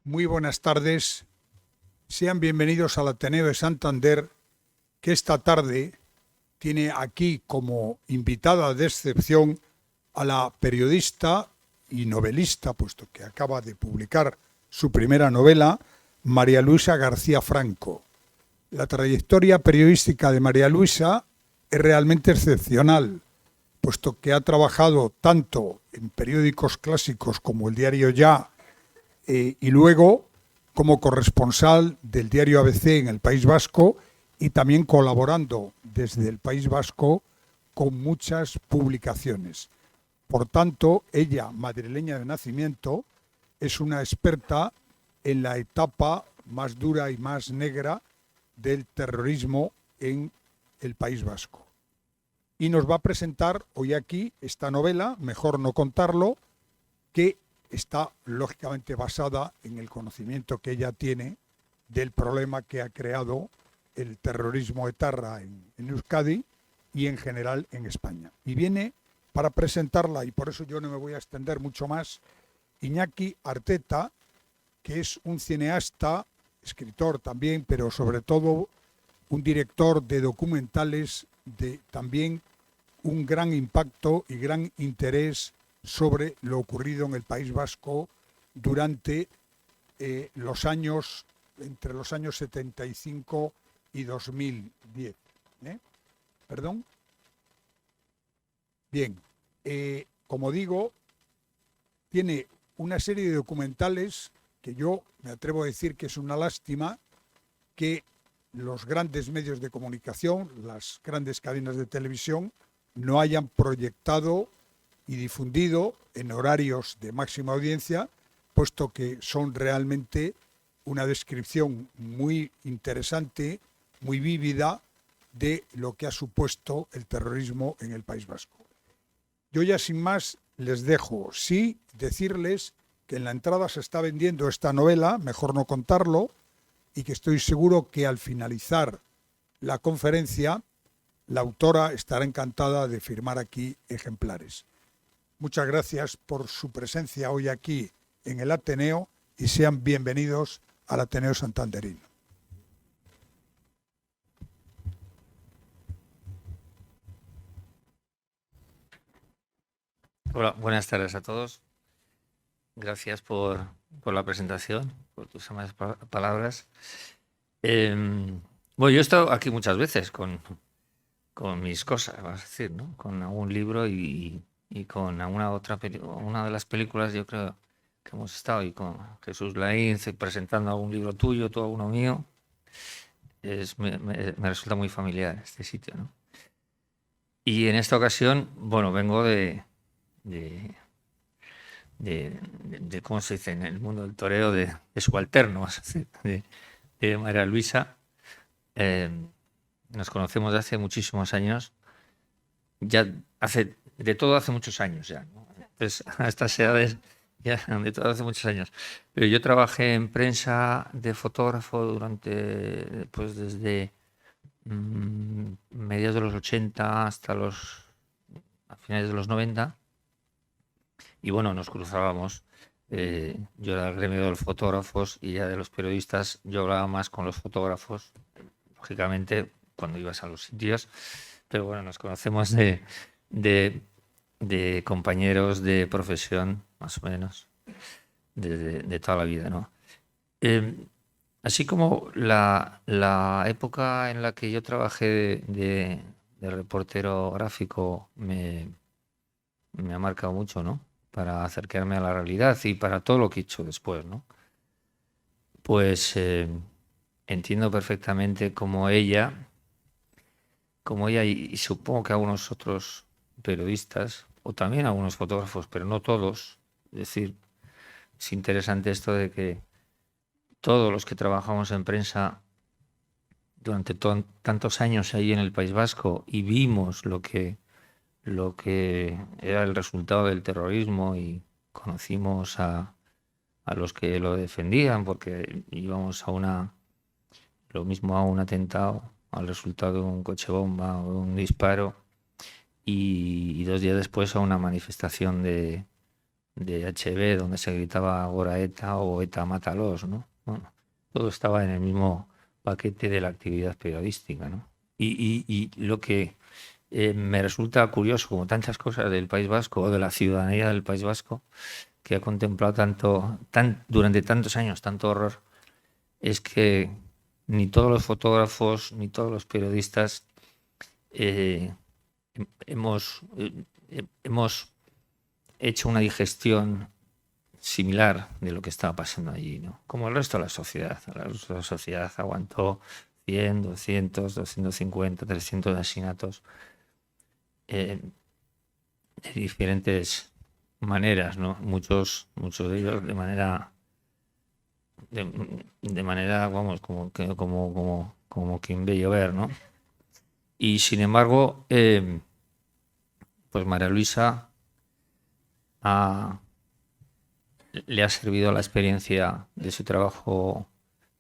Muy buenas tardes. Sean bienvenidos al Ateneo de Santander, que esta tarde tiene aquí como invitada de excepción a la periodista y novelista, puesto que acaba de publicar su primera novela, María Luisa García Franco. La trayectoria periodística de María Luisa es realmente excepcional, puesto que ha trabajado tanto en periódicos clásicos como el diario Ya, y luego como corresponsal del diario ABC en el País Vasco y también colaborando desde el País Vasco con muchas publicaciones. Por tanto, ella, madrileña de nacimiento, es una experta en la etapa más dura y más negra del terrorismo en el País Vasco. Y nos va a presentar hoy aquí esta novela, Mejor no contarlo, que está lógicamente basada en el conocimiento que ella tiene del problema que ha creado el terrorismo etarra en Euskadi y en general en España. Y viene para presentarla, y por eso yo no me voy a extender mucho más, Iñaki Arteta, que es un cineasta, escritor también, pero sobre todo un director de documentales de también un gran impacto y gran interés sobre lo ocurrido en el País Vasco durante los años, entre los años 75 y 2010. ¿Perdón? Bien, como digo, tiene una serie de documentales que yo me atrevo a decir que es una lástima que los grandes medios de comunicación, las grandes cadenas de televisión, no hayan proyectado y difundido en horarios de máxima audiencia, puesto que son realmente una descripción muy interesante, muy vívida de lo que ha supuesto el terrorismo en el País Vasco. Yo ya sin más les dejo, sí decirles que en la entrada se está vendiendo esta novela, Mejor no contarlo, y que estoy seguro que al finalizar la conferencia la autora estará encantada de firmar aquí ejemplares. Muchas gracias por su presencia hoy aquí en el Ateneo y sean bienvenidos al Ateneo Santanderino. Hola, buenas tardes a todos. Gracias por la presentación, por tus amables palabras. Bueno, yo he estado aquí muchas veces con mis cosas, vas a decir, ¿no? Con algún libro y con alguna otra una de las películas, yo creo que hemos estado, y con Jesús Lainz presentando algún libro tuyo, tú alguno mío. Me resulta muy familiar este sitio, ¿no? Y en esta ocasión, bueno, vengo de ¿cómo se dice? En el mundo del toreo, de subalterno, vas a decir, de María Luisa. Nos conocemos de hace muchísimos años, ya hace muchos años ya, ¿no? Entonces, a estas edades, ya de todo hace muchos años. Pero yo trabajé en prensa de fotógrafo durante, pues desde mediados de los 80 hasta a finales de los 90. Y bueno, nos cruzábamos. Yo era del gremio de los fotógrafos y ya de los periodistas yo hablaba más con los fotógrafos, lógicamente, cuando ibas a los sitios. Pero bueno, nos conocemos de compañeros de profesión, más o menos, de toda la vida, ¿no? Así como la época en la que yo trabajé de reportero gráfico me ha marcado mucho, ¿no? Para acercarme a la realidad y para todo lo que he hecho después, ¿no? Pues entiendo perfectamente cómo ella y supongo que algunos otros periodistas o también algunos fotógrafos, pero no todos, es decir, es interesante esto de que todos los que trabajamos en prensa durante tantos años ahí en el País Vasco y vimos lo que era el resultado del terrorismo y conocimos a los que lo defendían porque íbamos a lo mismo a un atentado, al resultado de un coche bomba o de un disparo y 2 días después a una manifestación de de HB, donde se gritaba ahora ETA o ETA mátalos, ¿no? Bueno, todo estaba en el mismo paquete de la actividad periodística, ¿no? Y lo que me resulta curioso, como tantas cosas del País Vasco o de la ciudadanía del País Vasco, que ha contemplado durante tantos años tanto horror, es que ni todos los fotógrafos ni todos los periodistas eh, hemos hecho una digestión similar de lo que estaba pasando allí, ¿no? Como el resto de la sociedad. El resto de la sociedad aguantó 100, 200, 250, 300 asesinatos de diferentes maneras, ¿no? Muchos de ellos de manera, vamos, como quien ve llover, ¿no? Y sin embargo, pues María Luisa le ha servido la experiencia de su trabajo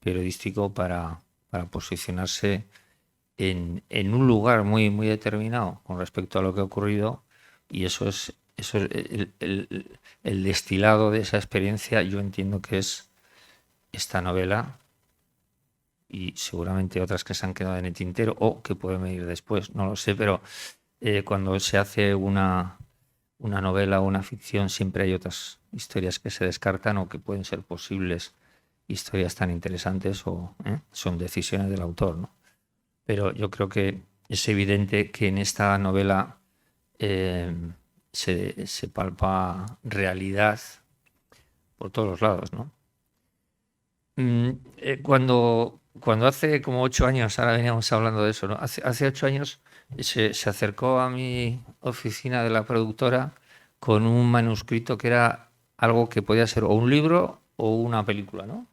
periodístico para posicionarse en un lugar muy, muy determinado con respecto a lo que ha ocurrido, y eso es el destilado de esa experiencia. Yo entiendo que es esta novela y seguramente otras que se han quedado en el tintero o que pueden venir después, no lo sé, pero cuando se hace una novela o una ficción siempre hay otras historias que se descartan o que pueden ser posibles historias tan interesantes o son decisiones del autor, ¿no? Pero yo creo que es evidente que en esta novela se palpa realidad por todos los lados, ¿no? Cuando hace como 8 años, ahora veníamos hablando de eso, ¿no? Hace 8 años se acercó a mi oficina de la productora con un manuscrito que era algo que podía ser o un libro o una película, ¿no?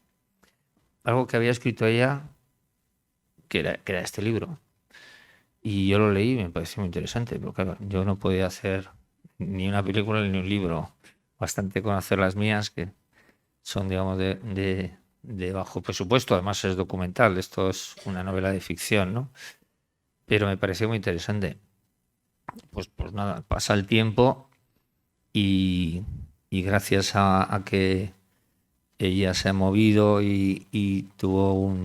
Algo que había escrito ella, que era este libro. Y yo lo leí y me pareció muy interesante, pero claro, yo no podía hacer ni una película ni un libro. Bastante conocer las mías, que son, digamos, de bajo presupuesto. Además es documental, esto es una novela de ficción, ¿no? Pero me pareció muy interesante. Pues nada, pasa el tiempo y gracias a que ella se ha movido y tuvo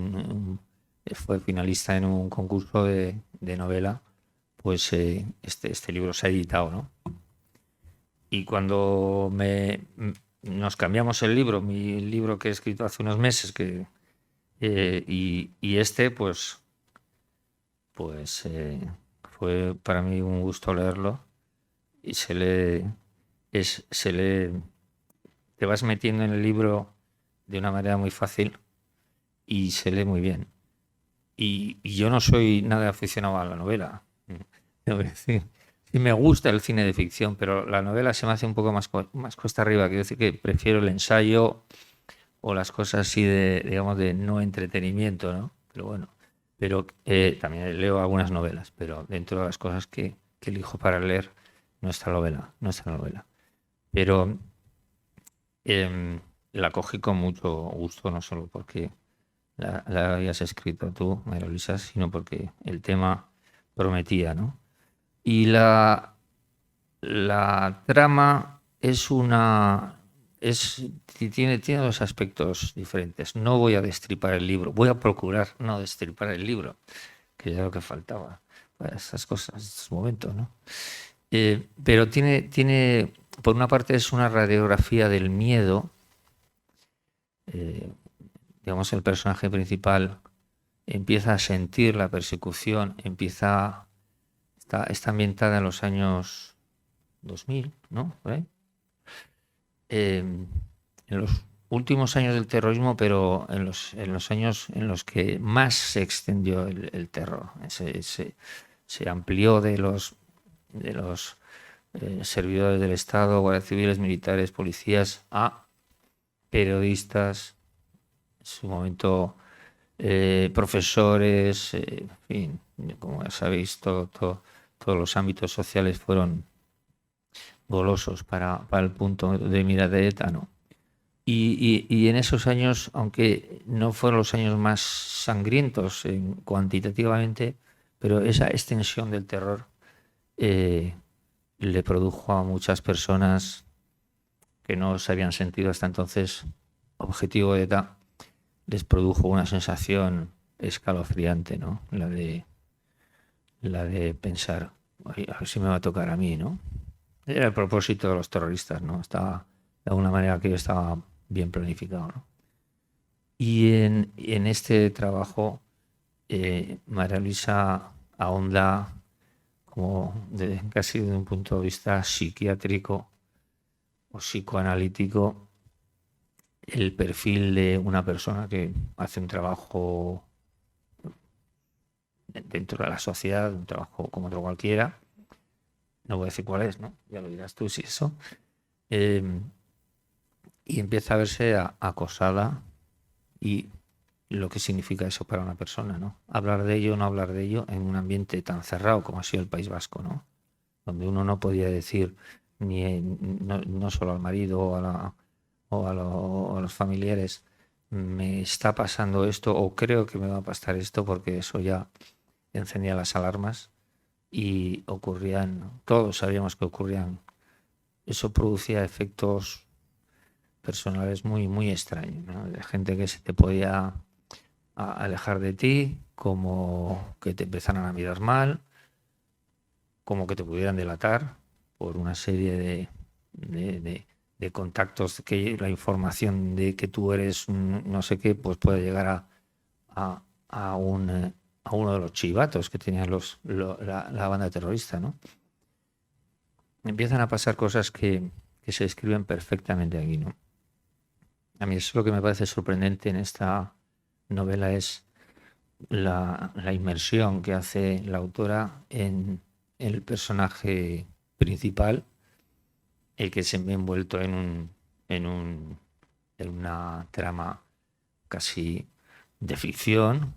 fue finalista en un concurso de novela, pues este libro se ha editado, ¿no? Y cuando nos cambiamos el libro, mi libro que he escrito hace unos meses, y este, pues fue para mí un gusto leerlo, y te vas metiendo en el libro de una manera muy fácil y se lee muy bien. Y yo no soy nada aficionado a la novela, debo decir. Sí me gusta el cine de ficción, pero la novela se me hace un poco más cuesta arriba. Quiero decir que prefiero el ensayo o las cosas así digamos, de no entretenimiento, ¿no? Pero bueno, también leo algunas novelas, pero dentro de las cosas que elijo para leer, nuestra novela. Pero la cogí con mucho gusto, no solo porque la habías escrito tú, María Luisa, sino porque el tema prometía, ¿no? Y la trama tiene dos aspectos diferentes. No voy a destripar el libro, voy a procurar no destripar el libro, que es lo que faltaba para estas cosas, estos momentos, ¿no? Pero tiene, por una parte, es una radiografía del miedo. Digamos, el personaje principal empieza a sentir la persecución, está ambientada en los años 2000, ¿no? En los últimos años del terrorismo, pero en los años en los que más se extendió el terror. Se amplió de los servidores del Estado, guardias civiles, militares, policías, a periodistas, en su momento profesores, en fin, como ya sabéis, todos los ámbitos sociales fueron golosos para el punto de mira de ETA, ¿no? Y en esos años, aunque no fueron los años más sangrientos cuantitativamente, pero esa extensión del terror le produjo a muchas personas que no se habían sentido hasta entonces objetivo de ETA, les produjo una sensación escalofriante, ¿no? La de pensar, "Ay, a ver si me va a tocar a mí", ¿no? Era el propósito de los terroristas, ¿no? Estaba, de alguna manera, que estaba bien planificado, ¿no? Y en este trabajo, María Luisa ahonda como casi desde un punto de vista psiquiátrico o psicoanalítico el perfil de una persona que hace un trabajo dentro de la sociedad, un trabajo como otro cualquiera. No voy a decir cuál es, ¿no? Ya lo dirás tú si eso. Eh, y empieza a verse acosada, y lo que significa eso para una persona, ¿no? Hablar de ello, no hablar de ello en un ambiente tan cerrado como ha sido el País Vasco, ¿no? Donde uno no podía decir no solo al marido o a los familiares, me está pasando esto o creo que me va a pasar esto, porque eso ya encendía las alarmas y ocurrían, todos sabíamos que ocurrían. Eso producía efectos personales muy, muy extraños, ¿no? De gente que se te podía alejar de ti, como que te empezaran a mirar mal, como que te pudieran delatar por una serie de contactos, que la información de que tú eres no sé qué, pues puede llegar a uno de los chivatos que tenían la banda terrorista, ¿no? Empiezan a pasar cosas que se describen perfectamente aquí, ¿no? A mí eso es lo que me parece sorprendente en esta novela, es la inmersión que hace la autora en el personaje principal, el que se ve envuelto en una trama casi de ficción,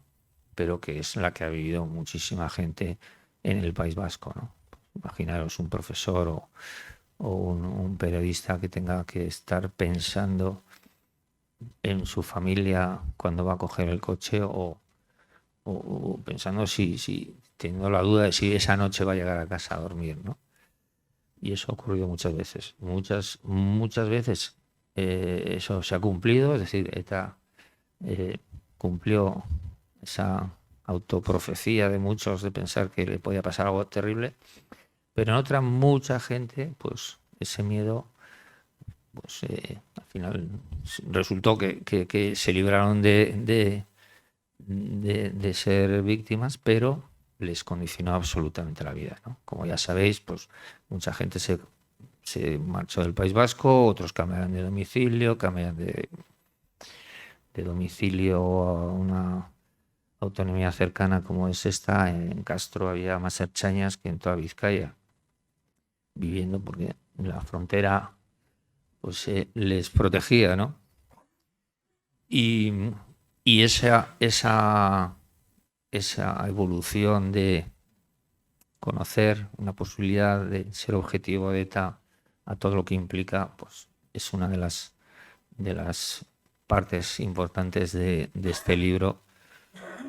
pero que es la que ha vivido muchísima gente en el País Vasco, ¿no? Imaginaros un profesor o un periodista que tenga que estar pensando en su familia cuando va a coger el coche, o pensando si teniendo la duda de si esa noche va a llegar a casa a dormir, ¿no? Y eso ha ocurrido muchas veces. Muchas veces eso se ha cumplido, es decir, ETA cumplió esa autoprofecía de muchos de pensar que le podía pasar algo terrible, pero en otra mucha gente, pues ese miedo, pues al final resultó que se libraron de ser víctimas, pero les condicionó absolutamente la vida, ¿no? Como ya sabéis, pues mucha gente se marchó del País Vasco, otros cambiaron de domicilio, cambiaron de domicilio a una autonomía cercana como es esta. En Castro había más ertzainas que en toda Vizcaya viviendo, porque la frontera pues les protegía, ¿no? Y, y esa evolución de conocer una posibilidad de ser objetivo de ETA a todo lo que implica, pues es una de las partes importantes de este libro,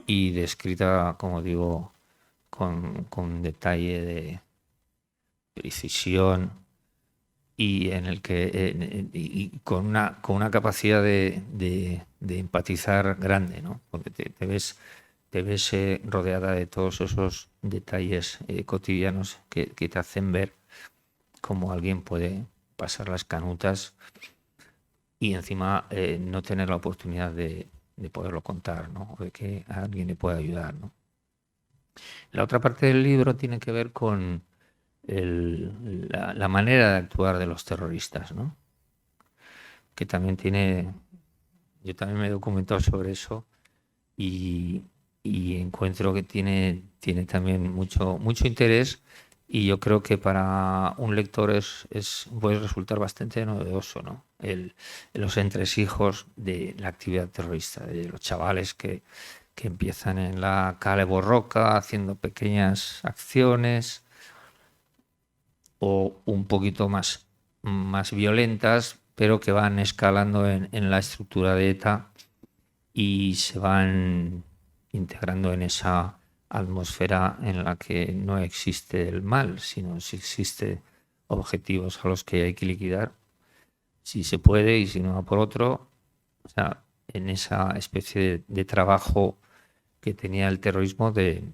y descrita, como digo, con detalle, de precisión, y en el que y con una capacidad de empatizar grande, ¿no? Porque te ves rodeada de todos esos detalles cotidianos que te hacen ver cómo alguien puede pasar las canutas y encima no tener la oportunidad de poderlo contar, ¿no? O de que a alguien le pueda ayudar, ¿no? La otra parte del libro tiene que ver con la manera de actuar de los terroristas, ¿no? Que también yo también me he documentado sobre eso, y encuentro que tiene también mucho interés, y yo creo que para un lector puede resultar bastante novedoso, ¿no? Los entresijos de la actividad terrorista, de los chavales que empiezan en la Cale Borroca haciendo pequeñas acciones o un poquito más violentas, pero que van escalando en la estructura de ETA y se van integrando en esa atmósfera en la que no existe el mal, sino si existe objetivos a los que hay que liquidar. si se puede y si no va por otro. O sea, en esa especie de trabajo que tenía el terrorismo de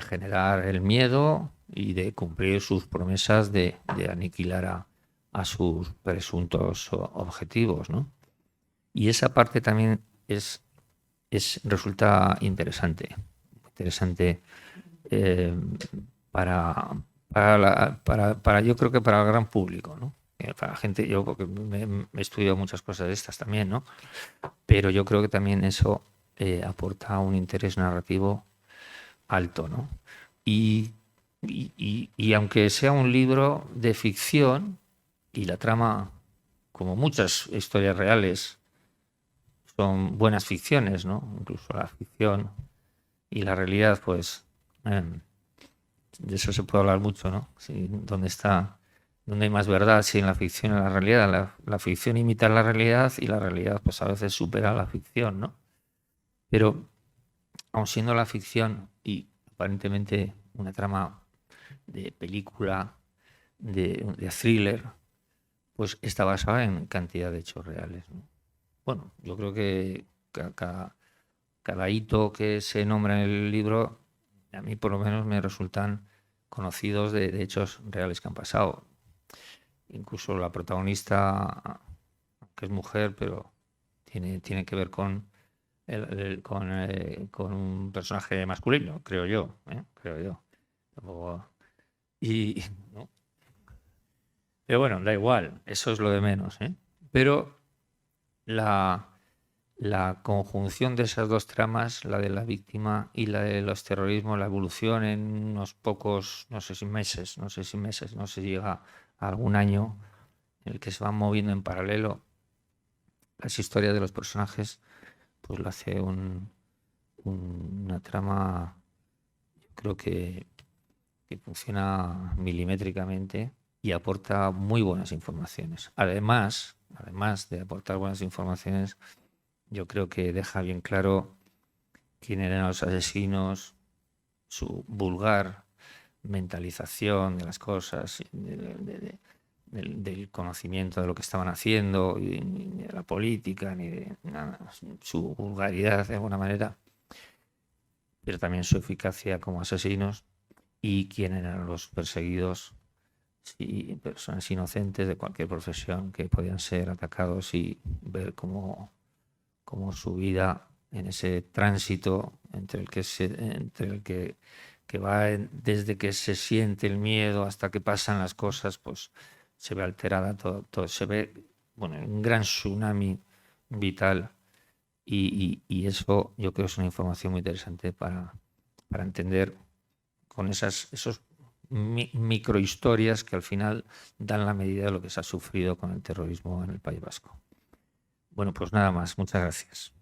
generar el miedo y de cumplir sus promesas de aniquilar a sus presuntos objetivos, ¿no? Y esa parte también resulta interesante, eh, yo creo que para el gran público, ¿no? Para la gente, yo porque me he estudiado muchas cosas de estas también, ¿no? Pero yo creo que también eso aporta un interés narrativo alto, ¿no? Y aunque sea un libro de ficción y la trama, como muchas historias reales, son buenas ficciones, ¿no? Incluso la ficción y la realidad, pues de eso se puede hablar mucho, ¿no? Sí, ¿dónde hay más verdad? Si en la ficción o en la realidad. La ficción imita la realidad y la realidad, pues a veces supera la ficción, ¿no? Pero aun siendo la ficción y aparentemente una trama de película, de thriller, pues está basada en cantidad de hechos reales, ¿no? Bueno, yo creo que cada hito que se nombra en el libro, a mí por lo menos me resultan conocidos de hechos reales que han pasado. Incluso la protagonista, que es mujer, pero tiene que ver con con un personaje masculino, creo yo, ¿eh? Creo yo. Tampoco- Y, ¿no? Pero bueno, da igual, eso es lo de menos, ¿eh? Pero la, la conjunción de esas dos tramas, la de la víctima y la de los terrorismos, la evolución en unos pocos, no sé si meses, no sé si llega a algún año en el que se van moviendo en paralelo las historias de los personajes, pues lo hace una trama, yo creo que funciona milimétricamente y aporta muy buenas informaciones. Además de aportar buenas informaciones, yo creo que deja bien claro quién eran los asesinos, su vulgar mentalización de las cosas, del conocimiento de lo que estaban haciendo, y ni de la política, ni de nada, su vulgaridad de alguna manera, pero también su eficacia como asesinos y quién eran los perseguidos, sí, personas inocentes de cualquier profesión que podían ser atacados y ver cómo su vida en ese tránsito entre el que va desde que se siente el miedo hasta que pasan las cosas, pues se ve alterada todo se ve, bueno, un gran tsunami vital y eso yo creo es una información muy interesante para entender con esos microhistorias que al final dan la medida de lo que se ha sufrido con el terrorismo en el País Vasco. Bueno, pues nada más. Muchas gracias.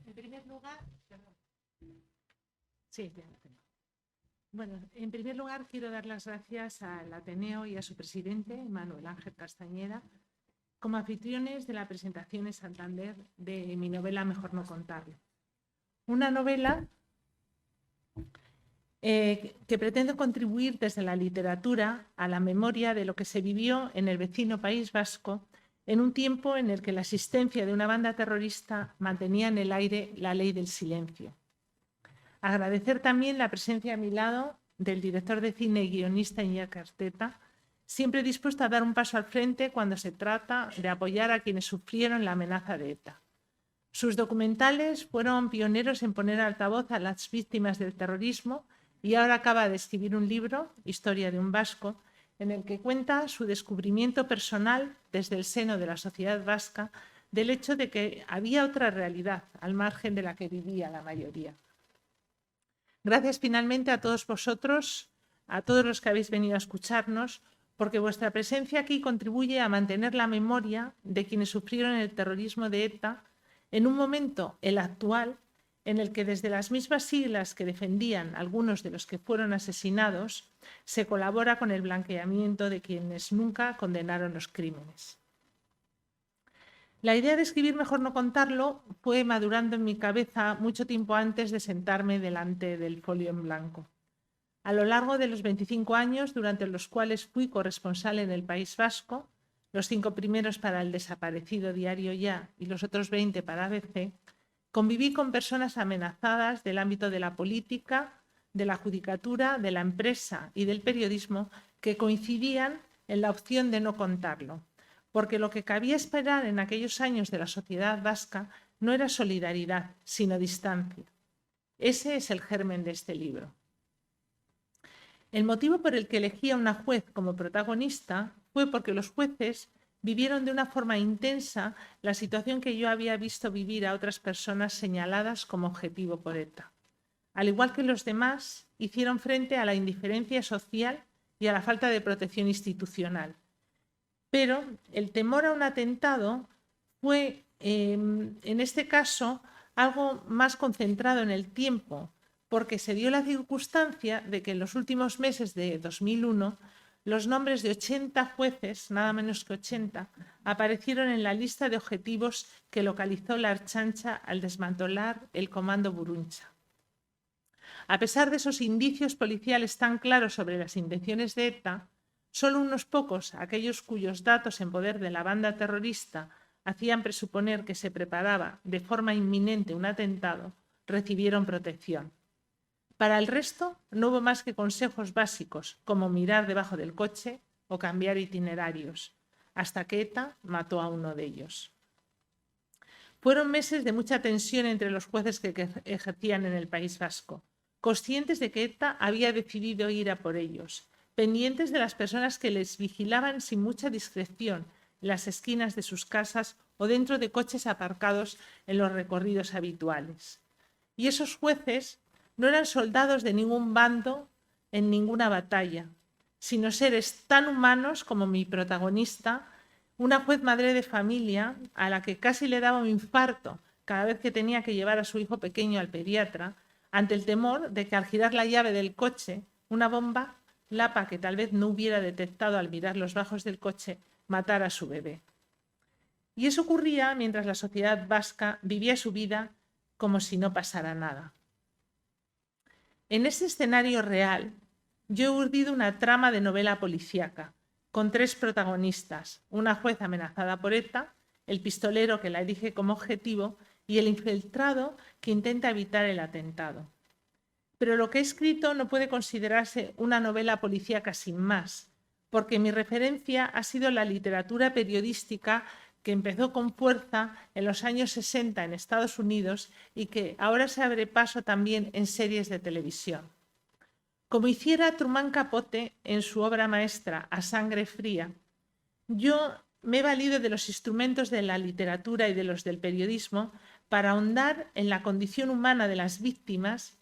En primer lugar, sí, ya lo tengo. Bueno, en primer lugar quiero dar las gracias al Ateneo y a su presidente, Manuel Ángel Castañeda, como anfitriones de la presentación en Santander de mi novela Mejor no contarlo. Una novela que pretende contribuir desde la literatura a la memoria de lo que se vivió en el vecino País Vasco en un tiempo en el que la existencia de una banda terrorista mantenía en el aire la ley del silencio. Agradecer también la presencia a mi lado del director de cine y guionista Iñigo Arteta, siempre dispuesto a dar un paso al frente cuando se trata de apoyar a quienes sufrieron la amenaza de ETA. Sus documentales fueron pioneros en poner altavoz a las víctimas del terrorismo y ahora acaba de escribir un libro, Historia de un vasco, en el que cuenta su descubrimiento personal desde el seno de la sociedad vasca del hecho de que había otra realidad al margen de la que vivía la mayoría. Gracias finalmente a todos vosotros, a todos los que habéis venido a escucharnos, porque vuestra presencia aquí contribuye a mantener la memoria de quienes sufrieron el terrorismo de ETA en un momento, el actual, en el que desde las mismas siglas que defendían algunos de los que fueron asesinados, se colabora con el blanqueamiento de quienes nunca condenaron los crímenes. La idea de escribir Mejor no contarlo fue madurando en mi cabeza mucho tiempo antes de sentarme delante del folio en blanco. A lo largo de los 25 años, durante los cuales fui corresponsal en el País Vasco, los 5 primeros para el desaparecido Diario Ya y los otros 20 para ABC, conviví con personas amenazadas del ámbito de la política, de la judicatura, de la empresa y del periodismo que coincidían en la opción de no contarlo, porque lo que cabía esperar en aquellos años de la sociedad vasca no era solidaridad, sino distancia. Ese es el germen de este libro. El motivo por el que elegí a una juez como protagonista fue porque los jueces vivieron de una forma intensa la situación que yo había visto vivir a otras personas señaladas como objetivo por ETA. Al igual que los demás, hicieron frente a la indiferencia social y a la falta de protección institucional. Pero el temor a un atentado fue, en este caso, algo más concentrado en el tiempo, porque se dio la circunstancia de que en los últimos meses de 2001 los nombres de 80 jueces, nada menos que 80, aparecieron en la lista de objetivos que localizó la Ertzaintza al desmantelar el Comando Burruntxa. A pesar de esos indicios policiales tan claros sobre las intenciones de ETA, solo unos pocos, aquellos cuyos datos en poder de la banda terrorista hacían presuponer que se preparaba de forma inminente un atentado, recibieron protección. Para el resto, no hubo más que consejos básicos, como mirar debajo del coche o cambiar itinerarios, hasta que ETA mató a uno de ellos. Fueron meses de mucha tensión entre los jueces que ejercían en el País Vasco, conscientes de que ETA había decidido ir a por ellos, pendientes de las personas que les vigilaban sin mucha discreción en las esquinas de sus casas o dentro de coches aparcados en los recorridos habituales. Y esos jueces no eran soldados de ningún bando en ninguna batalla, sino seres tan humanos como mi protagonista, una juez madre de familia a la que casi le daba un infarto cada vez que tenía que llevar a su hijo pequeño al pediatra, ante el temor de que al girar la llave del coche, una bomba, Lapa que tal vez no hubiera detectado al mirar los bajos del coche, matara a su bebé. Y eso ocurría mientras la sociedad vasca vivía su vida como si no pasara nada. En ese escenario real, yo he urdido una trama de novela policíaca, con 3 protagonistas, una juez amenazada por ETA, el pistolero que la elige como objetivo y el infiltrado que intenta evitar el atentado. Pero lo que he escrito no puede considerarse una novela policíaca sin más, porque mi referencia ha sido la literatura periodística que empezó con fuerza en los años 60 en Estados Unidos y que ahora se abre paso también en series de televisión. Como hiciera Truman Capote en su obra maestra A Sangre Fría, yo me he valido de los instrumentos de la literatura y de los del periodismo para ahondar en la condición humana de las víctimas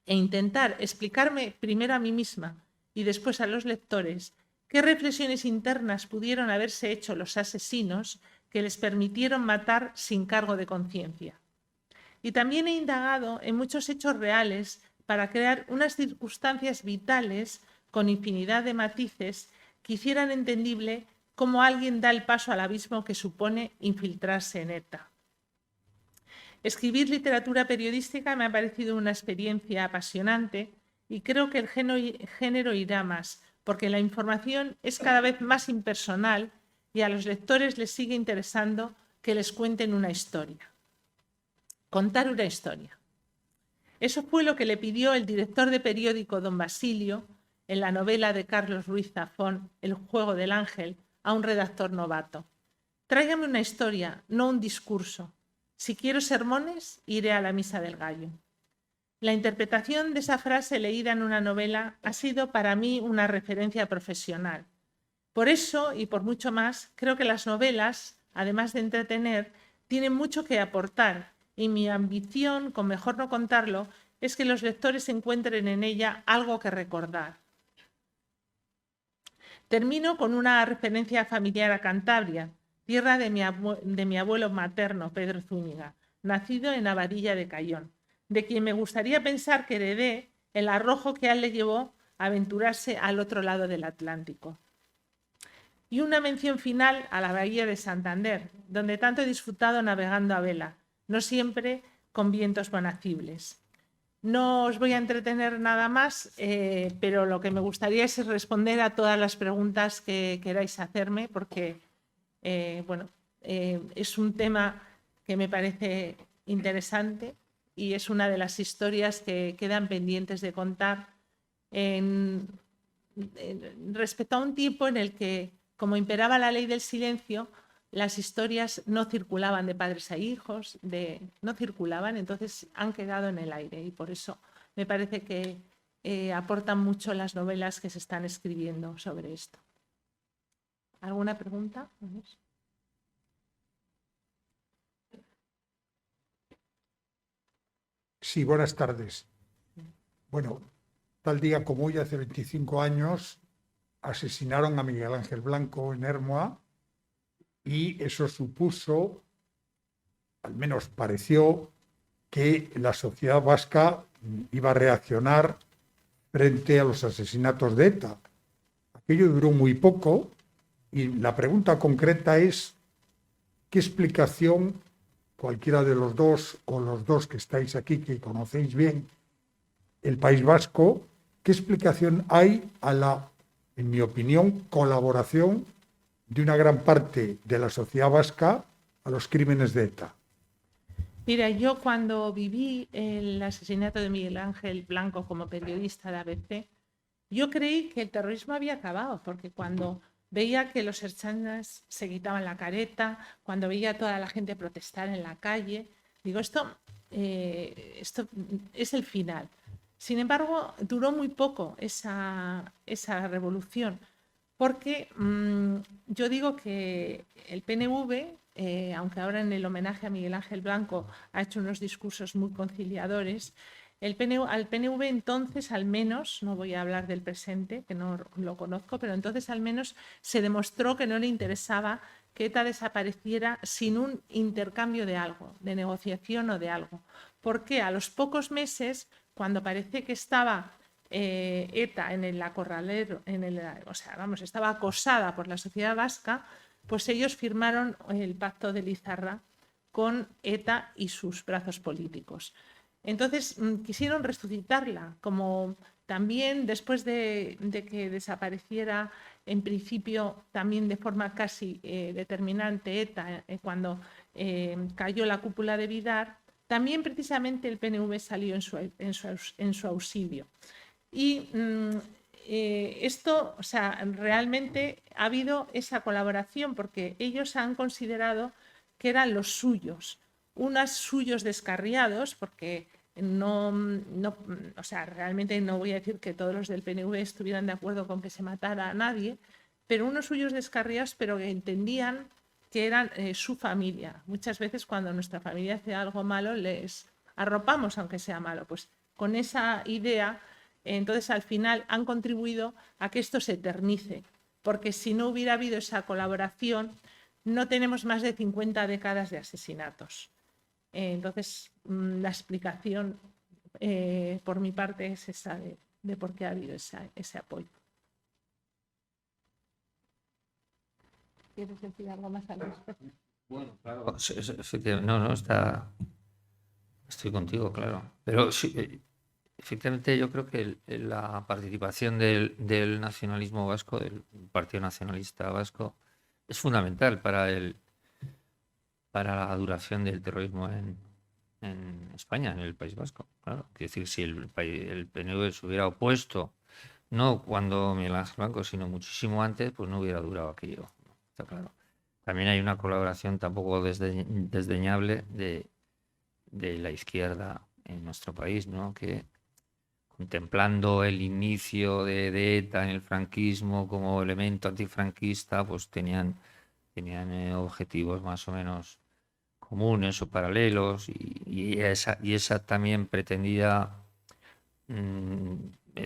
e intentar explicarme primero a mí misma y después a los lectores qué reflexiones internas pudieron haberse hecho los asesinos que les permitieron matar sin cargo de conciencia. Y también he indagado en muchos hechos reales para crear unas circunstancias vitales con infinidad de matices que hicieran entendible cómo alguien da el paso al abismo que supone infiltrarse en ETA. Escribir literatura periodística me ha parecido una experiencia apasionante y creo que el género irá más, porque la información es cada vez más impersonal y a los lectores les sigue interesando que les cuenten una historia. Contar una historia. Eso fue lo que le pidió el director de periódico don Basilio en la novela de Carlos Ruiz Zafón, El juego del ángel, a un redactor novato. Tráigame una historia, no un discurso. Si quiero sermones, iré a la misa del gallo. La interpretación de esa frase leída en una novela ha sido para mí una referencia profesional. Por eso, y por mucho más, creo que las novelas, además de entretener, tienen mucho que aportar, y mi ambición, con Mejor no contarlo, es que los lectores encuentren en ella algo que recordar. Termino con una referencia familiar a Cantabria, tierra de mi abuelo materno, Pedro Zúñiga, nacido en Abadilla de Cayón, de quien me gustaría pensar que heredé el arrojo que a él le llevó a aventurarse al otro lado del Atlántico. Y una mención final a la Bahía de Santander, donde tanto he disfrutado navegando a vela, no siempre con vientos bonacibles. No os voy a entretener nada más, pero lo que me gustaría es responder a todas las preguntas que queráis hacerme, porque es un tema que me parece interesante y es una de las historias que quedan pendientes de contar respecto a un tiempo en el que, como imperaba la ley del silencio, las historias no circulaban de padres a hijos, no circulaban, entonces han quedado en el aire y por eso me parece que aportan mucho las novelas que se están escribiendo sobre esto. ¿Alguna pregunta? Sí, buenas tardes. Bueno, tal día como hoy, hace 25 años, asesinaron a Miguel Ángel Blanco en Ermua y eso supuso, al menos pareció, que la sociedad vasca iba a reaccionar frente a los asesinatos de ETA. Aquello duró muy poco y la pregunta concreta es ¿qué explicación cualquiera de los dos o los dos que estáis aquí, que conocéis bien el País Vasco, qué explicación hay a la, en mi opinión, colaboración de una gran parte de la sociedad vasca a los crímenes de ETA? Mira, yo cuando viví el asesinato de Miguel Ángel Blanco como periodista de ABC, yo creí que el terrorismo había acabado, porque cuando veía que los ertzainas se quitaban la careta, cuando veía a toda la gente protestar en la calle, digo, esto es el final. Sin embargo, duró muy poco esa revolución, porque yo digo que el PNV, aunque ahora en el homenaje a Miguel Ángel Blanco ha hecho unos discursos muy conciliadores, al PNV entonces al menos, no voy a hablar del presente, que no lo conozco, pero entonces al menos se demostró que no le interesaba que ETA desapareciera sin un intercambio de algo, de negociación o de algo. Porque a los pocos meses, cuando parece que estaba ETA en el acorralero, estaba acosada por la sociedad vasca, pues ellos firmaron el pacto de Lizarra con ETA y sus brazos políticos. Entonces quisieron resucitarla, como también después de que desapareciera en principio también de forma casi determinante ETA cuando cayó la cúpula de Vidar, también precisamente el PNV salió en su auxilio. Y esto, realmente ha habido esa colaboración porque ellos han considerado que eran los suyos, unos suyos descarriados, porque realmente no voy a decir que todos los del PNV estuvieran de acuerdo con que se matara a nadie, pero unos suyos descarriados, pero que entendían que eran su familia. Muchas veces cuando nuestra familia hace algo malo les arropamos aunque sea malo. Pues con esa idea, entonces al final han contribuido a que esto se eternice, porque si no hubiera habido esa colaboración, no tenemos más de 50 décadas de asesinatos. Entonces, la explicación por mi parte es esa de por qué ha habido ese apoyo. ¿Quieres decir algo más al respecto? Bueno, claro. Estoy contigo, claro. Pero sí, efectivamente yo creo que la participación del nacionalismo vasco, del Partido Nacionalista Vasco, es fundamental para la duración del terrorismo en España, en el País Vasco. Claro. Es decir, si el PNV se hubiera opuesto, no cuando Miguel Ángel Blanco, sino muchísimo antes, pues no hubiera durado aquello. Está claro. También hay una colaboración tampoco desdeñable de la izquierda en nuestro país, ¿no? Que contemplando el inicio de ETA en el franquismo como elemento antifranquista, pues tenían objetivos más o menos comunes o paralelos y esa también pretendía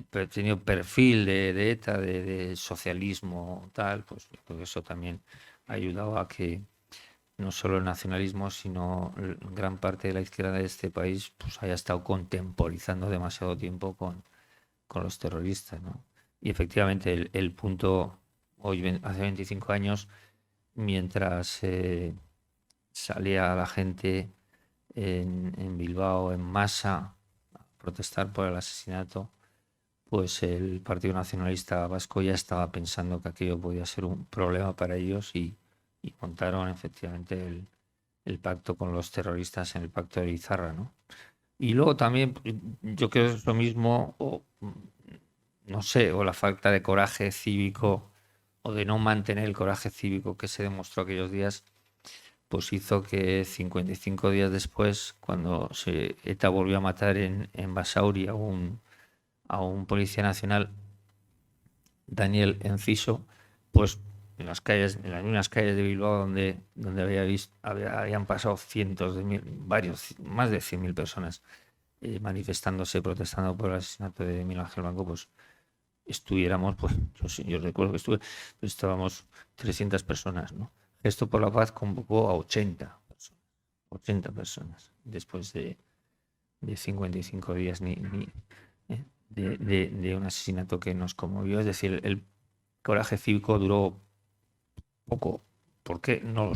pretendido perfil de ETA, de socialismo tal, pues yo creo que eso también ha ayudado a que no solo el nacionalismo, sino gran parte de la izquierda de este país pues haya estado contemporizando demasiado tiempo con los terroristas, ¿no? Y efectivamente el punto hace 25 años, mientras salía la gente en Bilbao en masa a protestar por el asesinato, pues el Partido Nacionalista Vasco ya estaba pensando que aquello podía ser un problema para ellos y montaron efectivamente el pacto con los terroristas en el pacto de Izarra, ¿no? Y luego también yo creo que es lo mismo, o no sé, o la falta de coraje cívico o de no mantener el coraje cívico que se demostró aquellos días, pues hizo que 55 días después, cuando ETA volvió a matar en Basauri a un policía nacional, Daniel Enciso, pues en las mismas calles de Bilbao donde habían pasado más de 100.000 personas manifestándose, protestando por el asesinato de Miguel Ángel Blanco, pues estuviéramos, pues yo recuerdo que estábamos 300 personas, ¿no? Gesto por la Paz convocó a 80 personas después de 55 días de un asesinato que nos conmovió. Es decir, el coraje cívico duró poco. ¿Por qué? No lo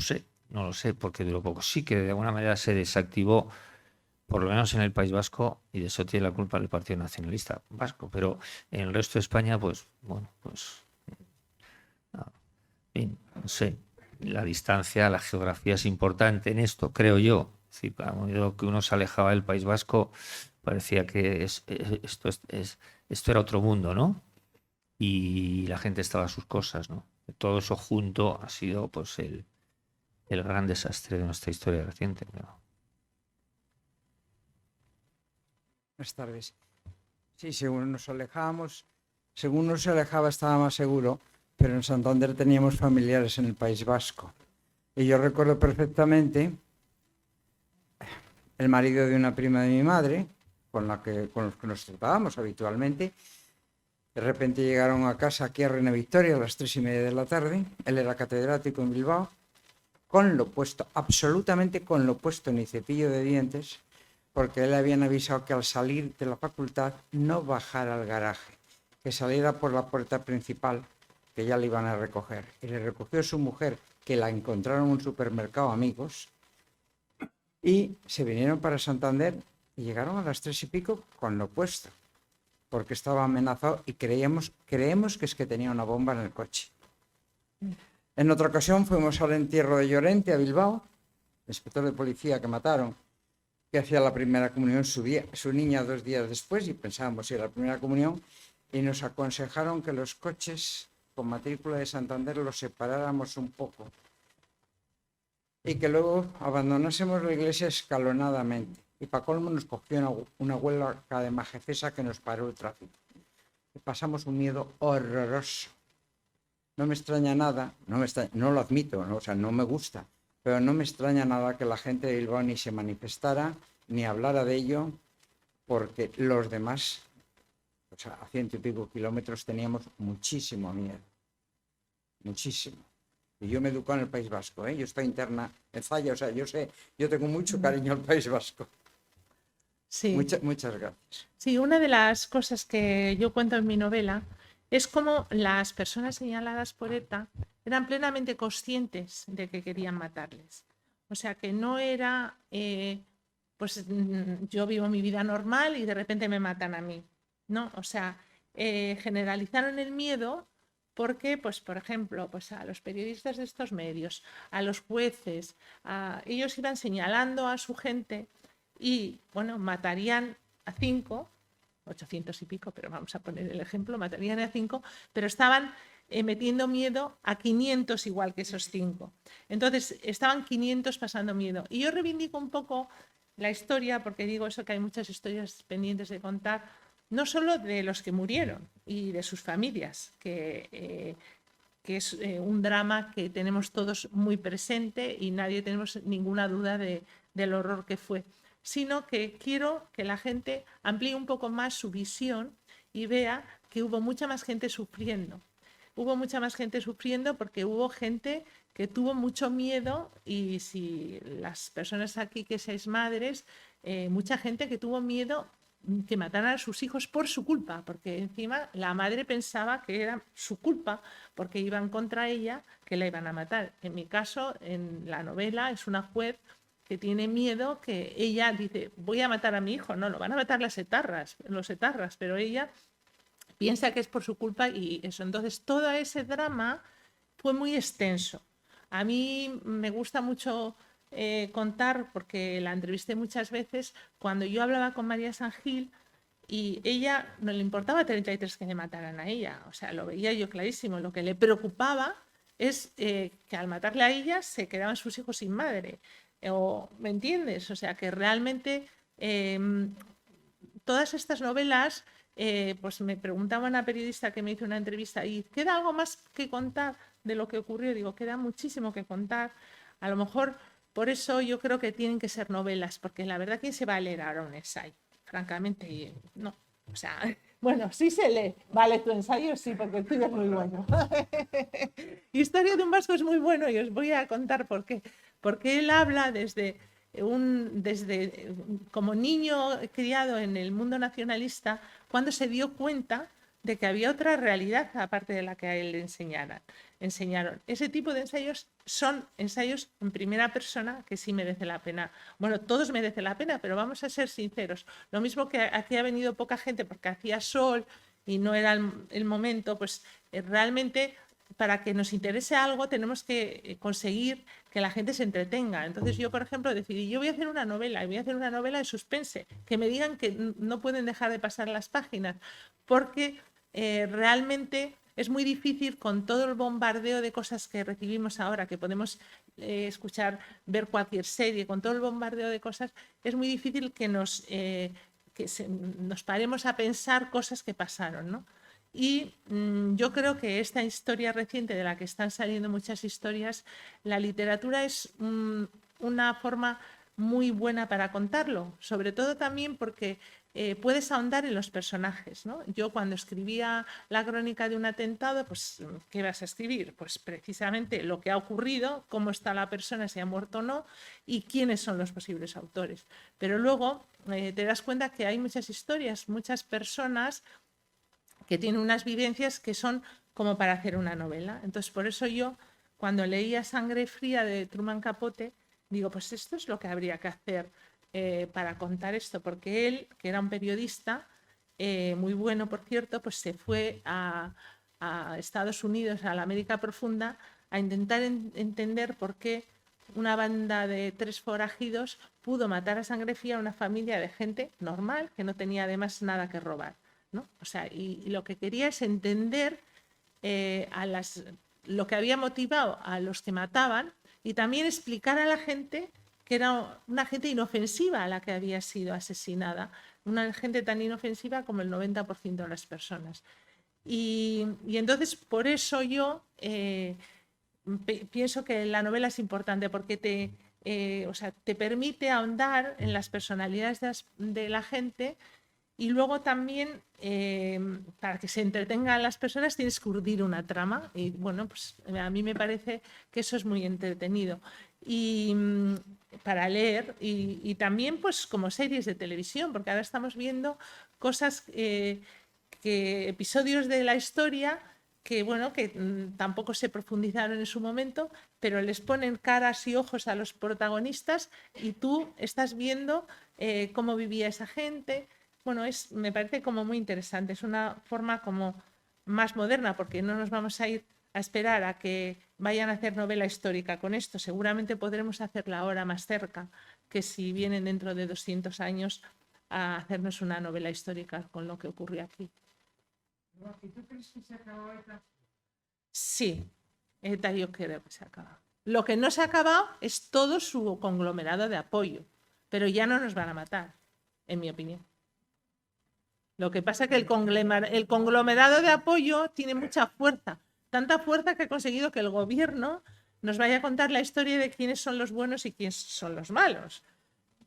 sé por qué duró poco. Sí que de alguna manera se desactivó, por lo menos en el País Vasco, y de eso tiene la culpa el Partido Nacionalista Vasco, pero en el resto de España, pues, bueno, pues, no sé, la distancia, la geografía es importante en esto, creo yo. Es decir, a medida que uno se alejaba del País Vasco, parecía que esto era otro mundo, ¿no? Y la gente estaba a sus cosas, ¿no? Todo eso junto ha sido, pues, el gran desastre de nuestra historia reciente, ¿no? Buenas tardes. Sí, según nos alejaba estaba más seguro, pero en Santander teníamos familiares en el País Vasco. Y yo recuerdo perfectamente el marido de una prima de mi madre, con los que nos tratábamos habitualmente. De repente llegaron a casa aquí a Reina Victoria a las 3:30 de la tarde. Él era catedrático en Bilbao, con lo puesto, absolutamente con lo puesto, ni cepillo de dientes, porque le habían avisado que al salir de la facultad no bajara al garaje, que saliera por la puerta principal, que ya le iban a recoger. Y le recogió su mujer, que la encontraron en un supermercado, amigos, y se vinieron para Santander y llegaron a las 3:00 con lo puesto, porque estaba amenazado y creemos que es que tenía una bomba en el coche. En otra ocasión fuimos al entierro de Llorente, a Bilbao, el inspector de policía que mataron, que hacía la primera comunión, su niña 2 días después, y pensábamos ir a la primera comunión, y nos aconsejaron que los coches con matrícula de Santander los separáramos un poco y que luego abandonásemos la iglesia escalonadamente. Y para colmo nos cogió una huelga de majefesa que nos paró el tráfico. Y pasamos un miedo horroroso. No me extraña nada, no lo admito, ¿no? O sea, no me gusta, pero no me extraña nada que la gente de Bilbao ni se manifestara, ni hablara de ello, porque los demás, o sea, a 100 y pico kilómetros teníamos muchísimo miedo. Muchísimo. Y yo me educo en el País Vasco, ¿eh? Yo estoy interna en Zalla, o sea, yo tengo mucho cariño al País Vasco. Sí. Muchas gracias. Sí, una de las cosas que yo cuento en mi novela es cómo las personas señaladas por ETA eran plenamente conscientes de que querían matarles. O sea, que no era, pues yo vivo mi vida normal y de repente me matan a mí. No, o sea, generalizaron el miedo porque, pues, por ejemplo, pues a los periodistas de estos medios, a los jueces, ellos iban señalando a su gente y, bueno, matarían a 5, 800 y pico, pero vamos a poner el ejemplo, matarían a 5, pero estaban metiendo miedo a 500 igual que esos 5. Entonces, estaban 500 pasando miedo. Y yo reivindico un poco la historia, porque digo eso, que hay muchas historias pendientes de contar, no solo de los que murieron y de sus familias, que es un drama que tenemos todos muy presente y nadie tenemos ninguna duda del horror que fue, sino que quiero que la gente amplíe un poco más su visión y vea que hubo mucha más gente sufriendo. Hubo mucha más gente sufriendo porque hubo gente que tuvo mucho miedo, y si las personas aquí que seáis madres, mucha gente que tuvo miedo que mataran a sus hijos por su culpa, porque encima la madre pensaba que era su culpa porque iban contra ella, que la iban a matar. En mi caso, en la novela, es una juez que tiene miedo, que ella dice, voy a matar a mi hijo. No, lo van a matar los etarras, pero ella piensa que es por su culpa y eso. Entonces, todo ese drama fue muy extenso. A mí me gusta mucho contar, porque la entrevisté muchas veces, cuando yo hablaba con María San Gil y ella no le importaba 33 que le mataran a ella, o sea, lo veía yo clarísimo. Lo que le preocupaba es que al matarle a ella se quedaban sus hijos sin madre. ¿Me entiendes? O sea, que realmente todas estas novelas, pues me preguntaba una periodista que me hizo una entrevista, ¿y queda algo más que contar de lo que ocurrió? Digo, queda muchísimo que contar. A lo mejor por eso yo creo que tienen que ser novelas, porque la verdad, ¿quién se va a leer ahora un ensayo? Francamente, no. O sea, bueno, sí se lee. Vale, tu ensayo sí, porque el tuyo es muy bueno. Historia de un vasco es muy bueno y os voy a contar por qué. Porque él habla desde como niño criado en el mundo nacionalista, cuando se dio cuenta de que había otra realidad aparte de la que a él le enseñaron. Ese tipo de ensayos son ensayos en primera persona que sí merece la pena. Bueno, todos merecen la pena, pero vamos a ser sinceros. Lo mismo que aquí ha venido poca gente porque hacía sol y no era el momento, pues realmente para que nos interese algo tenemos que conseguir que la gente se entretenga. Entonces yo, por ejemplo, decidí, yo voy a hacer una novela, y voy a hacer una novela de suspense, que me digan que no pueden dejar de pasar las páginas, porque realmente es muy difícil, con todo el bombardeo de cosas que recibimos ahora, que podemos escuchar, ver cualquier serie, con todo el bombardeo de cosas, es muy difícil que nos paremos a pensar cosas que pasaron, ¿no? Y yo creo que esta historia reciente, de la que están saliendo muchas historias, la literatura es una forma muy buena para contarlo, sobre todo también porque puedes ahondar en los personajes, ¿no? Yo cuando escribía la crónica de un atentado, pues ¿qué vas a escribir? Pues precisamente lo que ha ocurrido, cómo está la persona, si ha muerto o no, y quiénes son los posibles autores. Pero luego te das cuenta que hay muchas historias, muchas personas que tienen unas vivencias que son como para hacer una novela. Entonces, por eso yo, cuando leía Sangre Fría de Truman Capote, digo, pues esto es lo que habría que hacer para contar esto, porque él, que era un periodista, muy bueno, por cierto, pues se fue a Estados Unidos, a la América profunda, a intentar entender por qué una banda de 3 forajidos pudo matar a sangre fría a una familia de gente normal, que no tenía además nada que robar, ¿no? O sea, y lo que quería es entender lo que había motivado a los que mataban, y también explicar a la gente que era una gente inofensiva a la que había sido asesinada, una gente tan inofensiva como el 90% de las personas. Y entonces, por eso yo pienso que la novela es importante, porque te permite ahondar en las personalidades de la gente. Y luego también, para que se entretengan las personas, tienes que urdir una trama. Y bueno, pues a mí me parece que eso es muy entretenido. Y para leer, y también pues como series de televisión, porque ahora estamos viendo cosas, episodios de la historia que, bueno, que tampoco se profundizaron en su momento, pero les ponen caras y ojos a los protagonistas y tú estás viendo cómo vivía esa gente. Bueno, me parece como muy interesante, es una forma como más moderna, porque no nos vamos a ir a esperar a que vayan a hacer novela histórica con esto. Seguramente podremos hacerla ahora más cerca que si vienen dentro de 200 años a hacernos una novela histórica con lo que ocurrió aquí. ¿Tú crees que se ha acabado ETA? Sí, ETA yo creo que se ha acabado. Lo que no se ha acabado es todo su conglomerado de apoyo, pero ya no nos van a matar, en mi opinión. Lo que pasa es que el conglomerado de apoyo tiene mucha fuerza, tanta fuerza que ha conseguido que el gobierno nos vaya a contar la historia de quiénes son los buenos y quiénes son los malos.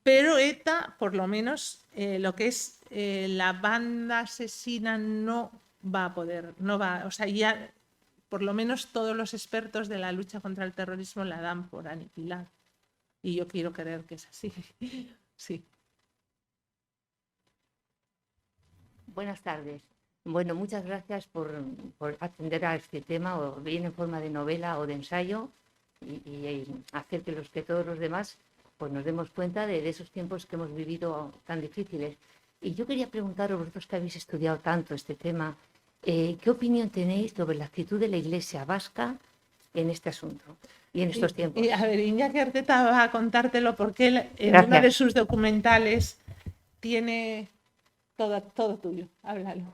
Pero ETA, por lo menos, lo que es la banda asesina no va a poder, o sea, ya por lo menos todos los expertos de la lucha contra el terrorismo la dan por aniquilada. Y yo quiero creer que es así. Sí. Buenas tardes. Bueno, muchas gracias por atender a este tema, o bien en forma de novela o de ensayo, y hacer que todos los demás pues nos demos cuenta de esos tiempos que hemos vivido tan difíciles. Y yo quería preguntaros, vosotros que habéis estudiado tanto este tema, ¿qué opinión tenéis sobre la actitud de la Iglesia vasca en este asunto y en estos tiempos? A ver, Iñaki Arteta va a contártelo porque él, en Gracias. uno de sus documentales tiene todo tuyo. Háblalo.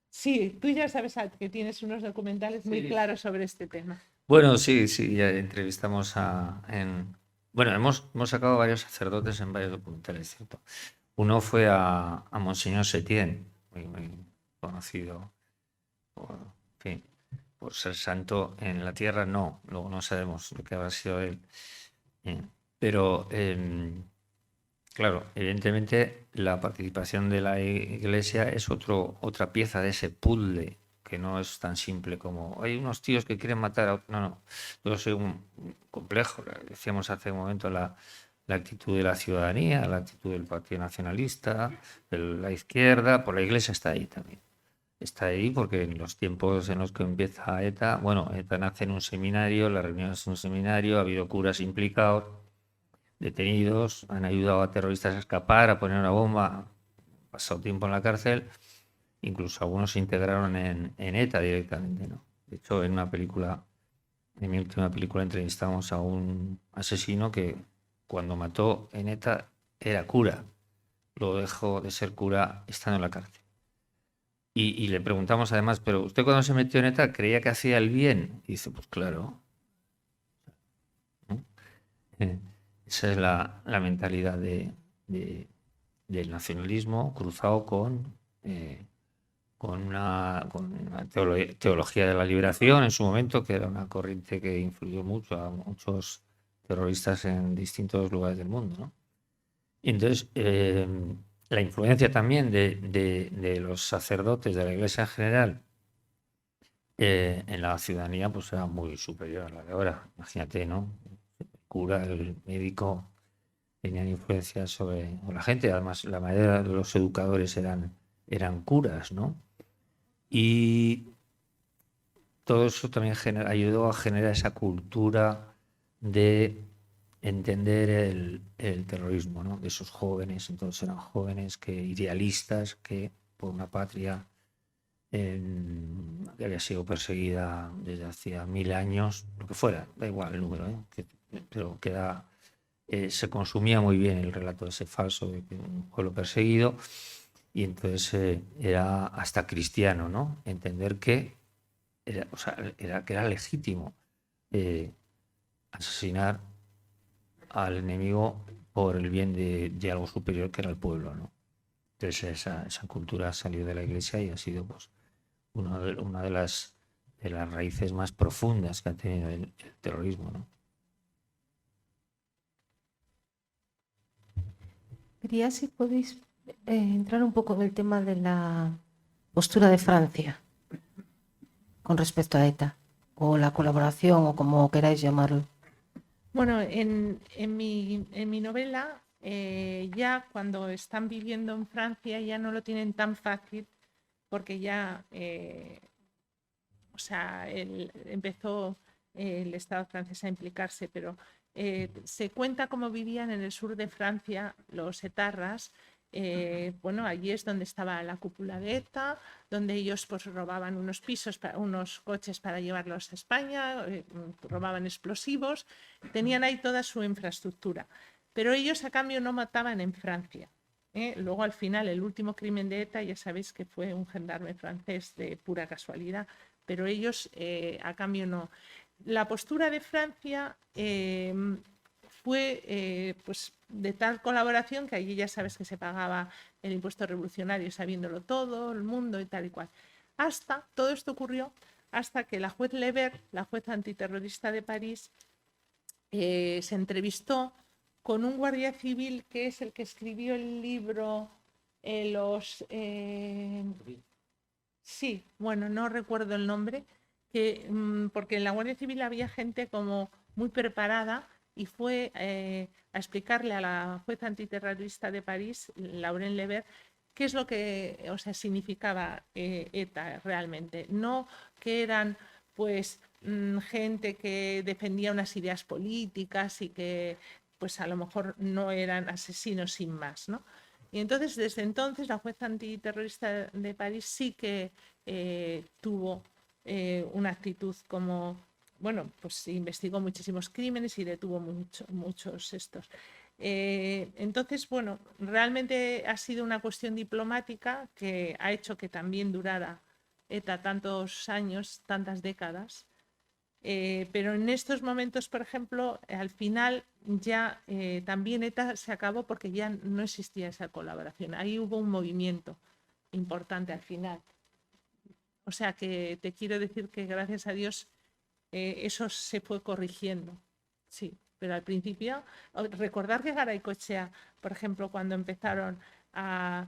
Sí, tú ya sabes que tienes unos documentales muy Sí. claros sobre este tema. Bueno, sí, ya entrevistamos Bueno, hemos sacado varios sacerdotes en varios documentales, ¿cierto? Uno fue a Monseñor Setién, muy conocido por, en fin, por ser santo en la tierra, no, luego no sabemos lo que habrá sido él. Pero, claro, evidentemente la participación de la Iglesia es otra pieza de ese puzzle que no es tan simple como hay unos tíos que quieren matar a otros. No, todo es un complejo. Decíamos hace un momento la actitud de la ciudadanía, la actitud del Partido Nacionalista, de la izquierda, por la Iglesia está ahí también. Está ahí porque en los tiempos en los que empieza ETA, bueno, ETA nace en un seminario, la reunión es un seminario, ha habido curas implicados, detenidos, han ayudado a terroristas a escapar, a poner una bomba, han pasado tiempo en la cárcel, incluso algunos se integraron en ETA directamente, ¿no? De hecho, en mi última película entrevistamos a un asesino que cuando mató en ETA era cura, lo dejó de ser cura estando en la cárcel. Y le preguntamos además, ¿pero usted cuando se metió en ETA creía que hacía el bien? Y dice, pues claro. ¿No? Esa es la mentalidad del nacionalismo cruzado con una teología de la liberación en su momento, que era una corriente que influyó mucho a muchos terroristas en distintos lugares del mundo, ¿no? Y entonces, la influencia también de los sacerdotes de la Iglesia en general en la ciudadanía pues era muy superior a la de ahora. Imagínate, ¿no? El cura, el médico tenían influencia sobre la gente. Además, la mayoría de los educadores eran curas, ¿no? Y todo eso también ayudó a generar esa cultura de entender el terrorismo, ¿no? De esos jóvenes, entonces eran jóvenes idealistas que por una patria que había sido perseguida desde hacía 1000 años, lo que fuera, da igual el número, pero se consumía muy bien el relato de ese falso de un pueblo perseguido, y entonces era hasta cristiano, ¿no? Entender que era legítimo asesinar al enemigo por el bien de algo superior que era el pueblo, ¿no? Entonces esa cultura salió de la Iglesia y ha sido pues una de las raíces más profundas que ha tenido el terrorismo, ¿no? Quería si podéis entrar un poco en el tema de la postura de Francia con respecto a ETA, o la colaboración, o como queráis llamarlo. Bueno, en mi novela, ya cuando están viviendo en Francia ya no lo tienen tan fácil porque ya, empezó el Estado francés a implicarse, pero se cuenta cómo vivían en el sur de Francia los etarras. Bueno, allí es donde estaba la cúpula de ETA, donde ellos pues robaban unos unos coches para llevarlos a España, robaban explosivos, tenían ahí toda su infraestructura. Pero ellos a cambio no mataban en Francia. Luego al final el último crimen de ETA ya sabéis que fue un gendarme francés de pura casualidad, pero ellos a cambio no. La postura de Francia fue pues de tal colaboración que allí ya sabes que se pagaba el impuesto revolucionario sabiéndolo todo el mundo y tal y cual. Todo esto ocurrió hasta que la juez Lebert, la juez antiterrorista de París, se entrevistó con un guardia civil que es el que escribió el libro sí, bueno, no recuerdo el nombre, porque en la Guardia Civil había gente como muy preparada y fue a explicarle a la jueza antiterrorista de París, Lauren Lebert, qué es lo que, o sea, significaba ETA realmente. No que eran, pues, gente que defendía unas ideas políticas y que, pues, a lo mejor no eran asesinos sin más, ¿no? Y entonces, desde entonces, la jueza antiterrorista de París sí que tuvo una actitud como, bueno, pues investigó muchísimos crímenes y detuvo muchos estos. Entonces, bueno, realmente ha sido una cuestión diplomática que ha hecho que también durara ETA tantos años, tantas décadas. Pero en estos momentos, por ejemplo, al final ya también ETA se acabó porque ya no existía esa colaboración. Ahí hubo un movimiento importante al final. O sea que te quiero decir que gracias a Dios eso se fue corrigiendo. Sí, pero al principio, recordar que Garaycochea, por ejemplo, cuando empezaron a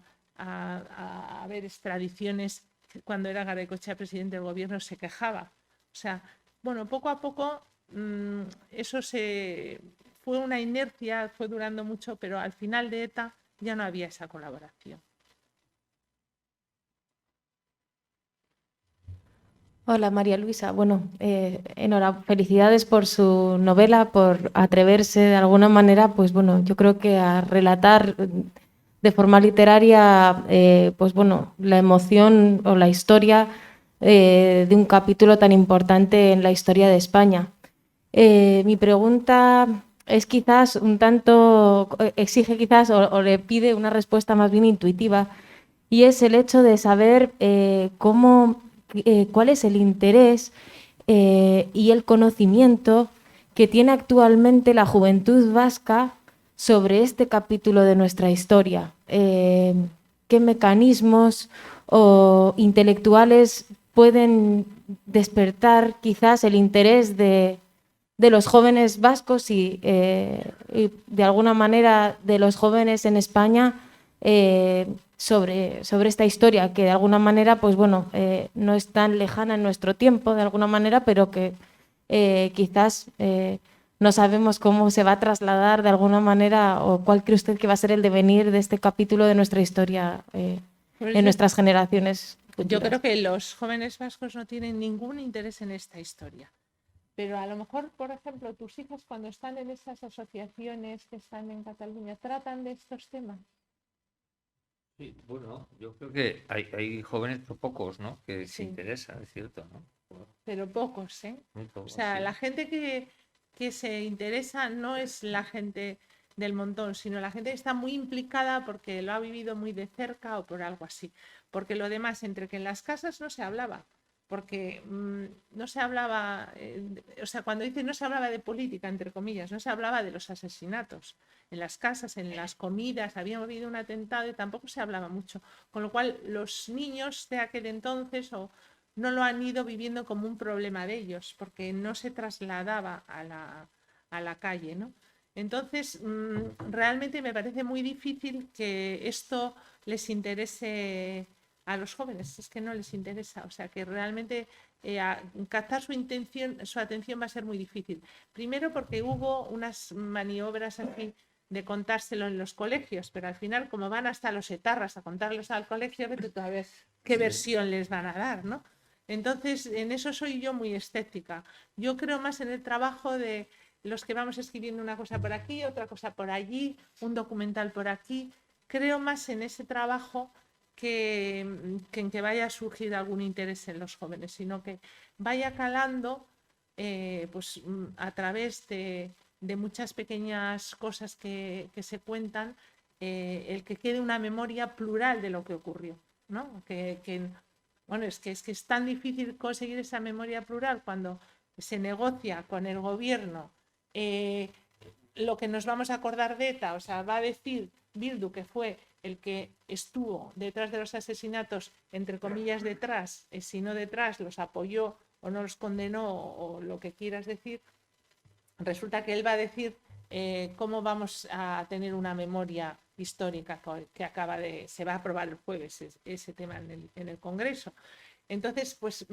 haber extradiciones, cuando era Garaycochea presidente del gobierno, se quejaba. O sea, bueno, poco a poco eso fue una inercia, fue durando mucho, pero al final de ETA ya no había esa colaboración. Hola María Luisa, bueno, felicidades por su novela, por atreverse de alguna manera, pues bueno, yo creo que a relatar de forma literaria, pues bueno, la emoción o la historia de un capítulo tan importante en la historia de España. Mi pregunta es quizás un tanto, exige quizás o le pide una respuesta más bien intuitiva, y es el hecho de saber cuál es el interés y el conocimiento que tiene actualmente la juventud vasca sobre este capítulo de nuestra historia. ¿Qué mecanismos o intelectuales pueden despertar quizás el interés de los jóvenes vascos y de alguna manera de los jóvenes en España sobre esta historia que de alguna manera, pues bueno, no es tan lejana en nuestro tiempo de alguna manera, pero que quizás no sabemos cómo se va a trasladar de alguna manera o cuál cree usted que va a ser el devenir de este capítulo de nuestra historia en nuestras generaciones futuras. Yo creo que los jóvenes vascos no tienen ningún interés en esta historia. Pero a lo mejor, por ejemplo, tus hijas cuando están en esas asociaciones que están en Cataluña, ¿tratan de estos temas? Sí, bueno, yo creo que hay jóvenes, pero pocos, ¿no? Que se Sí. interesan, es cierto, ¿no? Pero pocos, ¿eh? Muy O pocos, sea, sí. la gente que se interesa no es la gente del montón, sino la gente que está muy implicada porque lo ha vivido muy de cerca o por algo así. Porque lo demás, entre que en las casas no se hablaba, porque no se hablaba, o sea, cuando dice no se hablaba de política, entre comillas, no se hablaba de los asesinatos. En las casas, en las comidas, había habido un atentado y tampoco se hablaba mucho. Con lo cual, los niños de aquel entonces no lo han ido viviendo como un problema de ellos, porque no se trasladaba a la calle, ¿no? Entonces, realmente me parece muy difícil que esto les interese a los jóvenes, es que no les interesa, o sea que realmente captar su atención va a ser muy difícil. Primero porque hubo unas maniobras aquí de contárselo en los colegios, pero al final como van hasta los etarras a contarlos al colegio, vete tú a ver qué versión les van a dar, ¿no? Entonces, en eso soy yo muy escéptica. Yo creo más en el trabajo de los que vamos escribiendo una cosa por aquí, otra cosa por allí, un documental por aquí. Creo más en ese trabajo que en que vaya a surgir algún interés en los jóvenes, sino que vaya calando pues, a través de muchas pequeñas cosas que se cuentan, el que quede una memoria plural de lo que ocurrió, ¿no? Bueno, es que es tan difícil conseguir esa memoria plural cuando se negocia con el gobierno lo que nos vamos a acordar de ETA, o sea, va a decir Bildu que fue el que estuvo detrás de los asesinatos, entre comillas, detrás, si no detrás, los apoyó o no los condenó o lo que quieras decir, resulta que él va a decir cómo vamos a tener una memoria histórica que se va a aprobar el jueves ese tema en el Congreso. Entonces, pues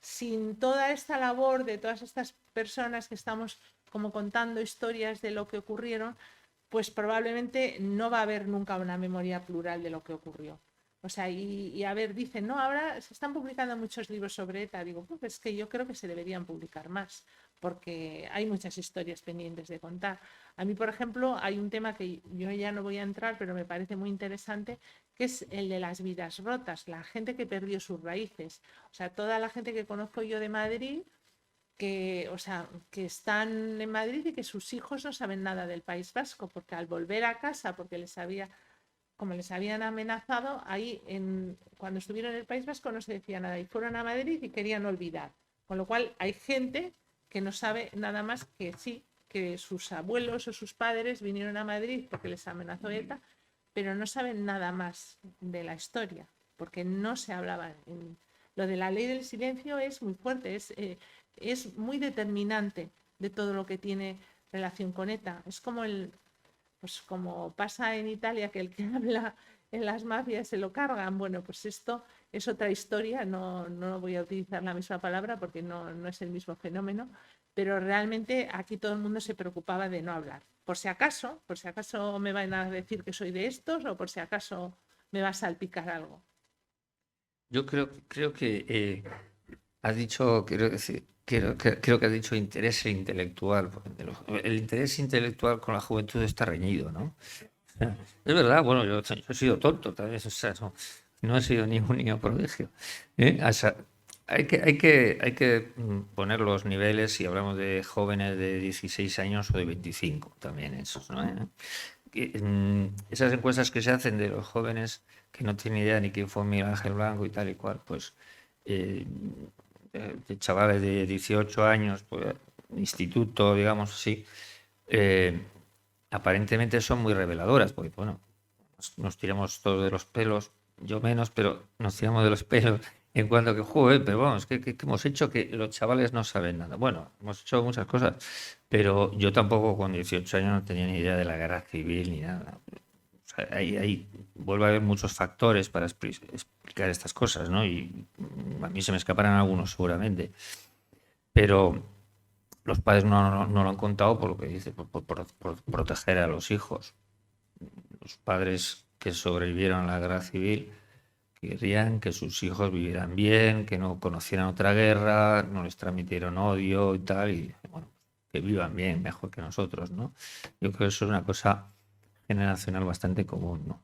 sin toda esta labor de todas estas personas que estamos como contando historias de lo que ocurrieron, pues probablemente no va a haber nunca una memoria plural de lo que ocurrió. O sea, y a ver, dicen, no, ahora se están publicando muchos libros sobre ETA. Digo, pues es que yo creo que se deberían publicar más, porque hay muchas historias pendientes de contar. A mí, por ejemplo, hay un tema que yo ya no voy a entrar, pero me parece muy interesante, que es el de las vidas rotas, la gente que perdió sus raíces. O sea, toda la gente que conozco yo de Madrid, que, o sea, que están en Madrid y que sus hijos no saben nada del País Vasco, porque al volver a casa, porque como les habían amenazado, ahí cuando estuvieron en el País Vasco no se decía nada y fueron a Madrid y querían olvidar. Con lo cual hay gente que no sabe nada más que sí, que sus abuelos o sus padres vinieron a Madrid porque les amenazó ETA, pero no saben nada más de la historia, porque no se hablaba. Lo de la ley del silencio es muy fuerte, es muy determinante de todo lo que tiene relación con ETA. Es como pues como pasa en Italia, que el que habla en las mafias se lo cargan. Bueno, pues esto es otra historia, no voy a utilizar la misma palabra porque no es el mismo fenómeno, pero realmente aquí todo el mundo se preocupaba de no hablar. Por si acaso me van a decir que soy de estos o por si acaso me va a salpicar algo. Yo creo que has dicho, creo que has dicho interés intelectual. El interés intelectual con la juventud está reñido, ¿no? Es verdad, bueno, yo he sido tonto también, o sea, no he sido ni un niño prodigio. O sea, hay que poner los niveles si hablamos de jóvenes de 16 años o de 25 también esos, ¿no? Esas encuestas que se hacen de los jóvenes que no tienen idea ni quién fue Miguel Ángel Blanco y tal y cual, pues de chavales de 18 años, pues instituto, digamos así, aparentemente son muy reveladoras, porque bueno, nos tiramos todos de los pelos, yo menos, pero nos tiramos de los pelos en cuanto a que, joder, pero vamos, que hemos hecho que los chavales no saben nada. Bueno, hemos hecho muchas cosas, pero yo tampoco con 18 años no tenía ni idea de la guerra civil ni nada. O sea, ahí vuelve a haber muchos factores para explicar estas cosas, ¿no? Y a mí se me escaparán algunos seguramente, pero los padres no lo han contado por lo que dice, por proteger a los hijos. Los padres que sobrevivieron a la guerra civil querían que sus hijos vivieran bien, que no conocieran otra guerra, no les transmitieron odio y tal, y bueno, que vivan bien, mejor que nosotros, ¿no? Yo creo que eso es una cosa generacional bastante común, ¿no?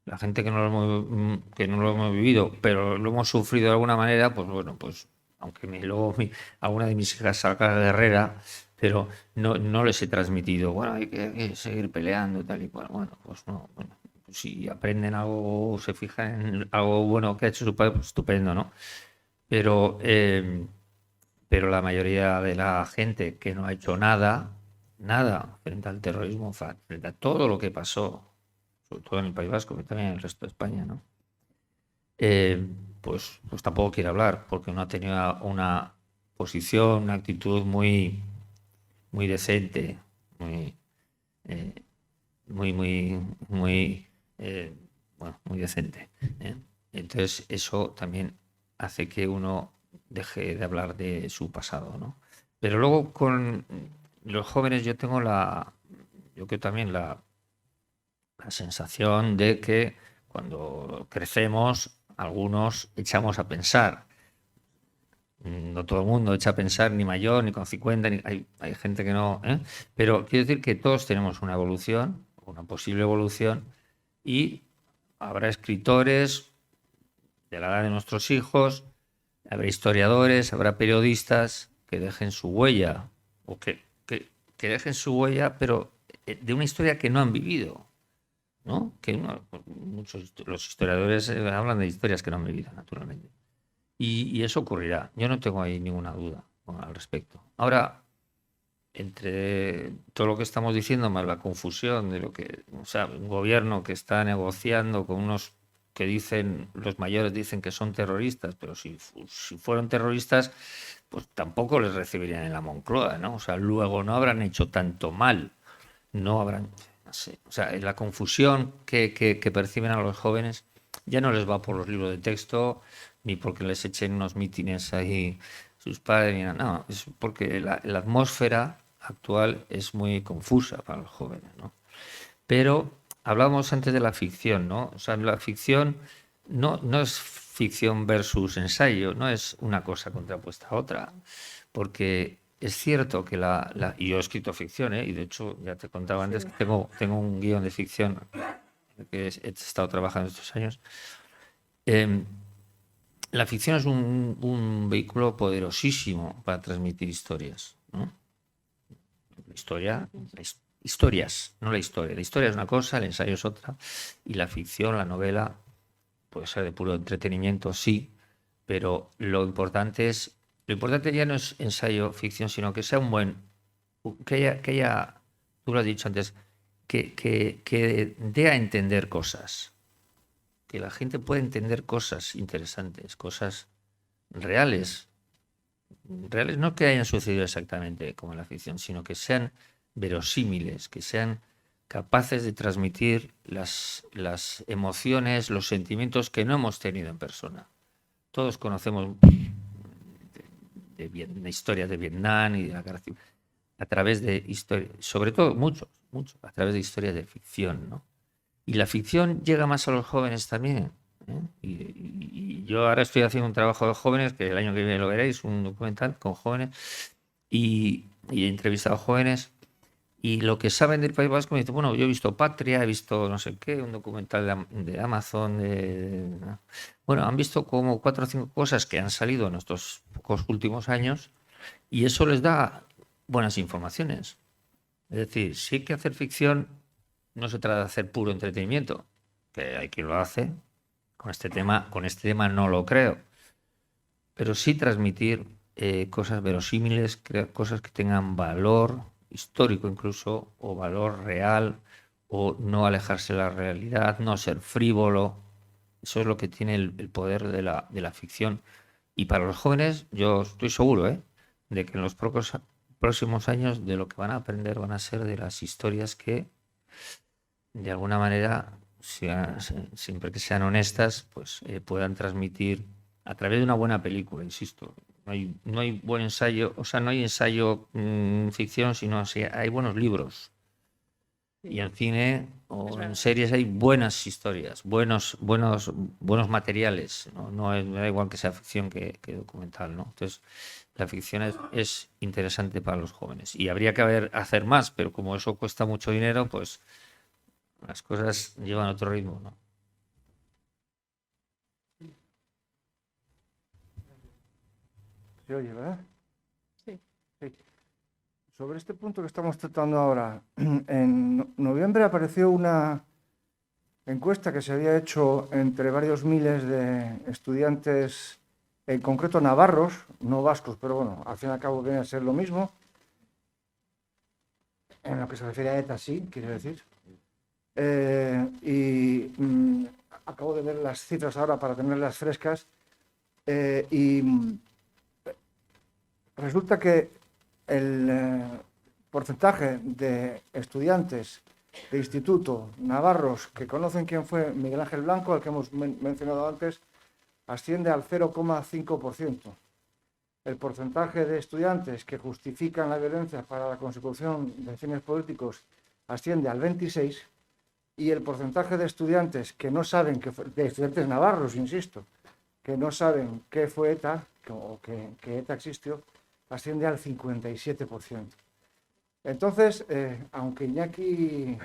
La gente que no lo hemos vivido, pero lo hemos sufrido de alguna manera, pues bueno, pues aunque luego alguna de mis hijas salga guerrera, pero no les he transmitido, bueno, hay que seguir peleando tal y cual. Bueno, pues no, bueno, pues si aprenden algo o se fijan en algo bueno que ha hecho su padre, pues estupendo, ¿no? Pero la mayoría de la gente que no ha hecho nada frente al terrorismo, frente a todo lo que pasó, sobre todo en el País Vasco, pero también en el resto de España, ¿no? Pues tampoco quiere hablar, porque no ha tenido una posición, una actitud muy decente, muy decente, ¿eh? Entonces eso también hace que uno deje de hablar de su pasado, ¿no? Pero luego con los jóvenes yo creo también la sensación de que cuando crecemos algunos echamos a pensar. No todo el mundo echa a pensar, ni mayor, ni con 50, hay gente que no, ¿eh? Pero quiero decir que todos tenemos una evolución, una posible evolución, y habrá escritores de la edad de nuestros hijos, habrá historiadores, habrá periodistas que dejen su huella, o que dejen su huella, pero de una historia que no han vivido, ¿no? Los historiadores hablan de historias que no han vivido, naturalmente. Y eso ocurrirá. Yo no tengo ahí ninguna duda al respecto. Ahora, entre todo lo que estamos diciendo, más la confusión de o sea, un gobierno que está negociando con unos que dicen, los mayores dicen que son terroristas, pero si fueron terroristas, pues tampoco les recibirían en la Moncloa, ¿no? O sea, luego no habrán hecho tanto mal, no habrán, no sé, o sea, la confusión que perciben a los jóvenes ya no les va por los libros de texto, ni porque les echen unos mítines ahí sus padres, ni nada. No, es porque la atmósfera actual es muy confusa para los jóvenes, ¿no? Pero hablábamos antes de la ficción, ¿no? O sea, la ficción no es ficción versus ensayo, no es una cosa contrapuesta a otra, porque es cierto que y yo he escrito ficción, ¿eh? Y de hecho, ya te contaba antes que tengo un guión de ficción que he estado trabajando estos años. La ficción es un vehículo poderosísimo para transmitir historias, ¿no? Historias, no la historia. La historia es una cosa, el ensayo es otra, y la ficción, la novela, puede ser de puro entretenimiento, sí, pero lo importante ya no es ensayo, ficción, sino que sea que haya, tú lo has dicho antes, que dé a entender cosas, que la gente pueda entender cosas interesantes, cosas reales, no que hayan sucedido exactamente como en la ficción, sino que sean verosímiles, que sean capaces de transmitir las emociones, los sentimientos que no hemos tenido en persona. Todos conocemos de historias de Vietnam y de la guerra civil, a través de historias, sobre todo muchos, a través de historias de ficción, ¿no? Y la ficción llega más a los jóvenes también, ¿eh? Y yo ahora estoy haciendo un trabajo de jóvenes, que el año que viene lo veréis, un documental con jóvenes, y he entrevistado jóvenes, y lo que saben del País Vasco me dicen, bueno, yo he visto Patria, he visto no sé qué, un documental de Amazon, bueno, han visto como 4 o 5 cosas que han salido en estos pocos últimos años, y eso les da buenas informaciones. Es decir, si hay que hacer ficción, no se trata de hacer puro entretenimiento, que hay quien lo hace. Con este tema no lo creo. Pero sí transmitir cosas verosímiles, cosas que tengan valor histórico incluso, o valor real, o no alejarse de la realidad, no ser frívolo. Eso es lo que tiene el poder de la ficción. Y para los jóvenes, yo estoy seguro, de que en los próximos años de lo que van a aprender van a ser de las historias que, de alguna manera, siempre que sean honestas, pues puedan transmitir a través de una buena película, insisto. No hay buen ensayo, o sea, no hay ensayo ficción, sino hay buenos libros. Y en cine o en series hay buenas historias, buenos materiales. No da igual que sea ficción que documental, ¿no? Entonces, la ficción es interesante para los jóvenes. Y habría que hacer más, pero como eso cuesta mucho dinero, pues las cosas llevan otro ritmo, ¿no? ¿Se oye, verdad? Sí. Sí. Sobre este punto que estamos tratando ahora, en noviembre apareció una encuesta que se había hecho entre varios miles de estudiantes, en concreto navarros, no vascos, pero bueno, al fin y al cabo viene a ser lo mismo. En lo que se refiere a ETA, sí, quiero decir. Acabo de ver las cifras ahora para tenerlas frescas. Resulta que el porcentaje de estudiantes de instituto navarros que conocen quién fue Miguel Ángel Blanco, al que hemos mencionado antes, asciende al 0,5%. El porcentaje de estudiantes que justifican la violencia para la consecución de fines políticos asciende al 26%, y el porcentaje de estudiantes que no saben, de estudiantes navarros, insisto, que no saben qué fue ETA, o que ETA existió, asciende al 57%. Entonces, aunque Iñaki,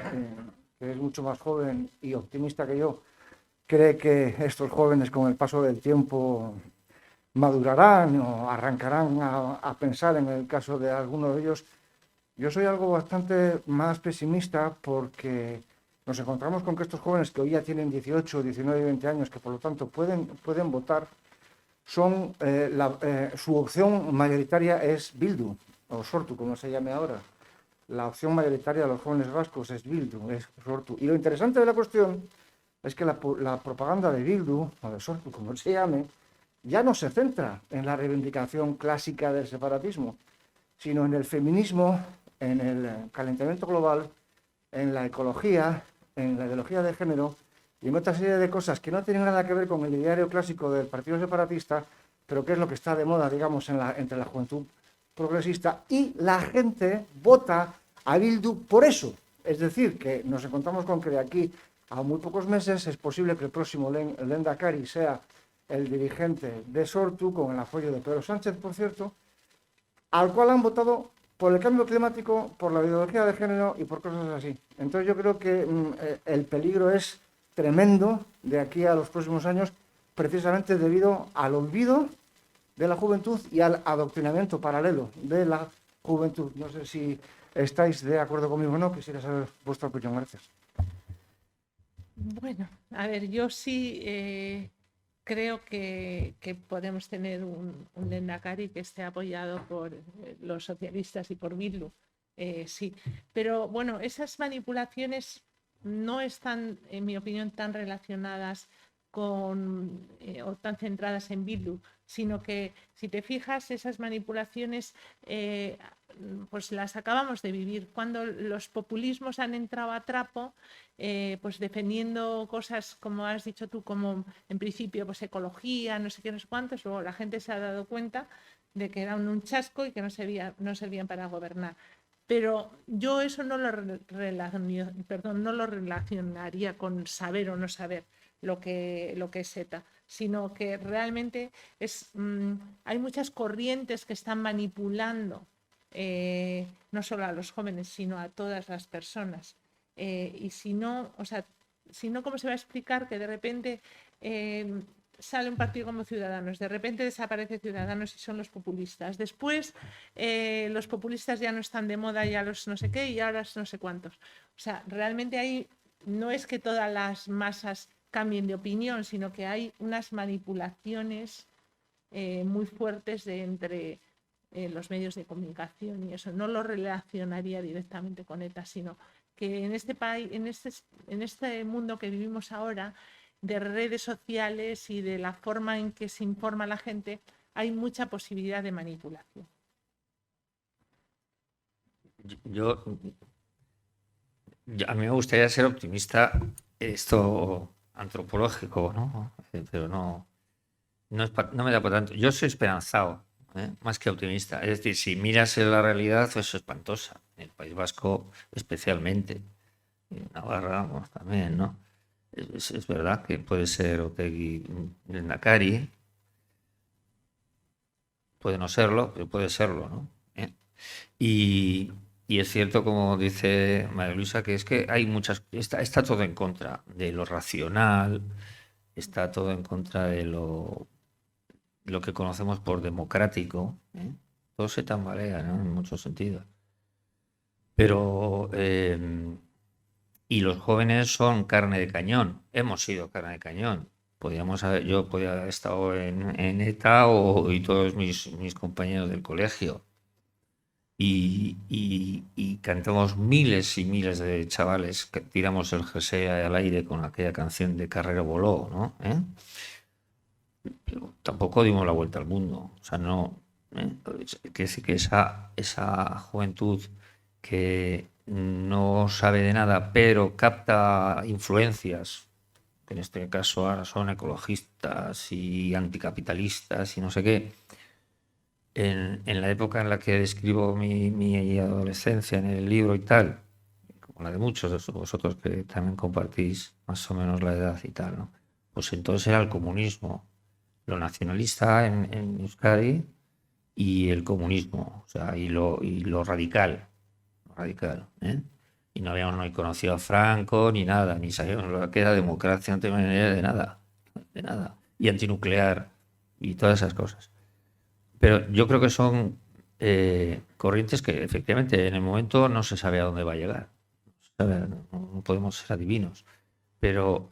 que es mucho más joven y optimista que yo, cree que estos jóvenes con el paso del tiempo madurarán o arrancarán a pensar en el caso de alguno de ellos, yo soy algo bastante más pesimista, porque nos encontramos con que estos jóvenes que hoy ya tienen 18, 19 y 20 años, que por lo tanto pueden votar, su opción mayoritaria es Bildu, o Sortu, como se llame ahora. La opción mayoritaria de los jóvenes vascos es Bildu, es Sortu. Y lo interesante de la cuestión es que la propaganda de Bildu, o de Sortu, como se llame, ya no se centra en la reivindicación clásica del separatismo, sino en el feminismo, en el calentamiento global, en la ecología, en la ideología de género y en otra serie de cosas que no tienen nada que ver con el ideario clásico del partido separatista, pero que es lo que está de moda, digamos, entre la juventud progresista, y la gente vota a Bildu por eso. Es decir, que nos encontramos con que de aquí a muy pocos meses es posible que el próximo Lehendakari sea el dirigente de Sortu, con el apoyo de Pedro Sánchez, por cierto, al cual han votado por el cambio climático, por la ideología de género y por cosas así. Entonces yo creo que el peligro es tremendo de aquí a los próximos años, precisamente debido al olvido de la juventud y al adoctrinamiento paralelo de la juventud. No sé si estáis de acuerdo conmigo o no, quisiera saber vuestra opinión. Gracias. Bueno, a ver, yo sí creo que podemos tener un Lehendakari que esté apoyado por los socialistas y por Bildu, sí. Pero bueno, esas manipulaciones no están, en mi opinión, tan relacionadas con o tan centradas en Bildu, sino que, si te fijas, esas manipulaciones pues las acabamos de vivir. Cuando los populismos han entrado a trapo, pues defendiendo cosas, como has dicho tú, como en principio pues ecología, no sé qué, no sé cuántos, luego la gente se ha dado cuenta de que eran un chasco y que no servían para gobernar. Pero yo eso no lo relacionaría con saber o no saber lo que es ETA, sino que realmente hay muchas corrientes que están manipulando no solo a los jóvenes, sino a todas las personas. Y si no, ¿cómo se va a explicar que de repente sale un partido como Ciudadanos, de repente desaparece Ciudadanos y son los populistas? Después los populistas ya no están de moda, ya los no sé qué y ahora no sé cuántos. O sea, realmente ahí no es que todas las masas cambien de opinión, sino que hay unas manipulaciones muy fuertes entre los medios de comunicación, y eso no lo relacionaría directamente con ETA, sino que en este país, en este mundo que vivimos ahora, de redes sociales y de la forma en que se informa la gente, hay mucha posibilidad de manipulación. A mí me gustaría ser optimista, esto antropológico, ¿no? Pero no me da por tanto. Yo soy esperanzado, más que optimista. Es decir, si miras la realidad, es espantosa. En el País Vasco especialmente, en Navarra pues, también, ¿no? Es verdad que puede ser Otegi Lehendakari, puede no serlo, pero puede serlo, ¿no? Y es cierto, como dice María Luisa, que es que hay está todo en contra de lo racional, está todo en contra de lo que conocemos por democrático, ¿eh? Todo se tambalea, ¿no? En muchos sentidos. Pero y los jóvenes son carne de cañón, hemos sido carne de cañón. Yo podía haber estado en ETA y todos mis compañeros del colegio. Y cantamos miles y miles de chavales que tiramos el jersey al aire con aquella canción de Carrero Voló, ¿no? Pero tampoco dimos la vuelta al mundo. O sea, no. Quiere decir que esa juventud que no sabe de nada, pero capta influencias, que en este caso ahora son ecologistas y anticapitalistas y no sé qué. En la época en la que describo mi adolescencia en el libro y tal, como la de muchos de vosotros que también compartís más o menos la edad y tal, ¿no? Pues entonces era el comunismo, lo nacionalista en Euskadi y el comunismo, o sea, y lo radical, ¿eh? Y no habíamos ni conocido a Franco ni nada, ni sabíamos lo que era democracia, no teníamos ni idea de nada, y antinuclear y todas esas cosas. Pero yo creo que son corrientes que efectivamente en el momento no se sabe a dónde va a llegar. No podemos ser adivinos. Pero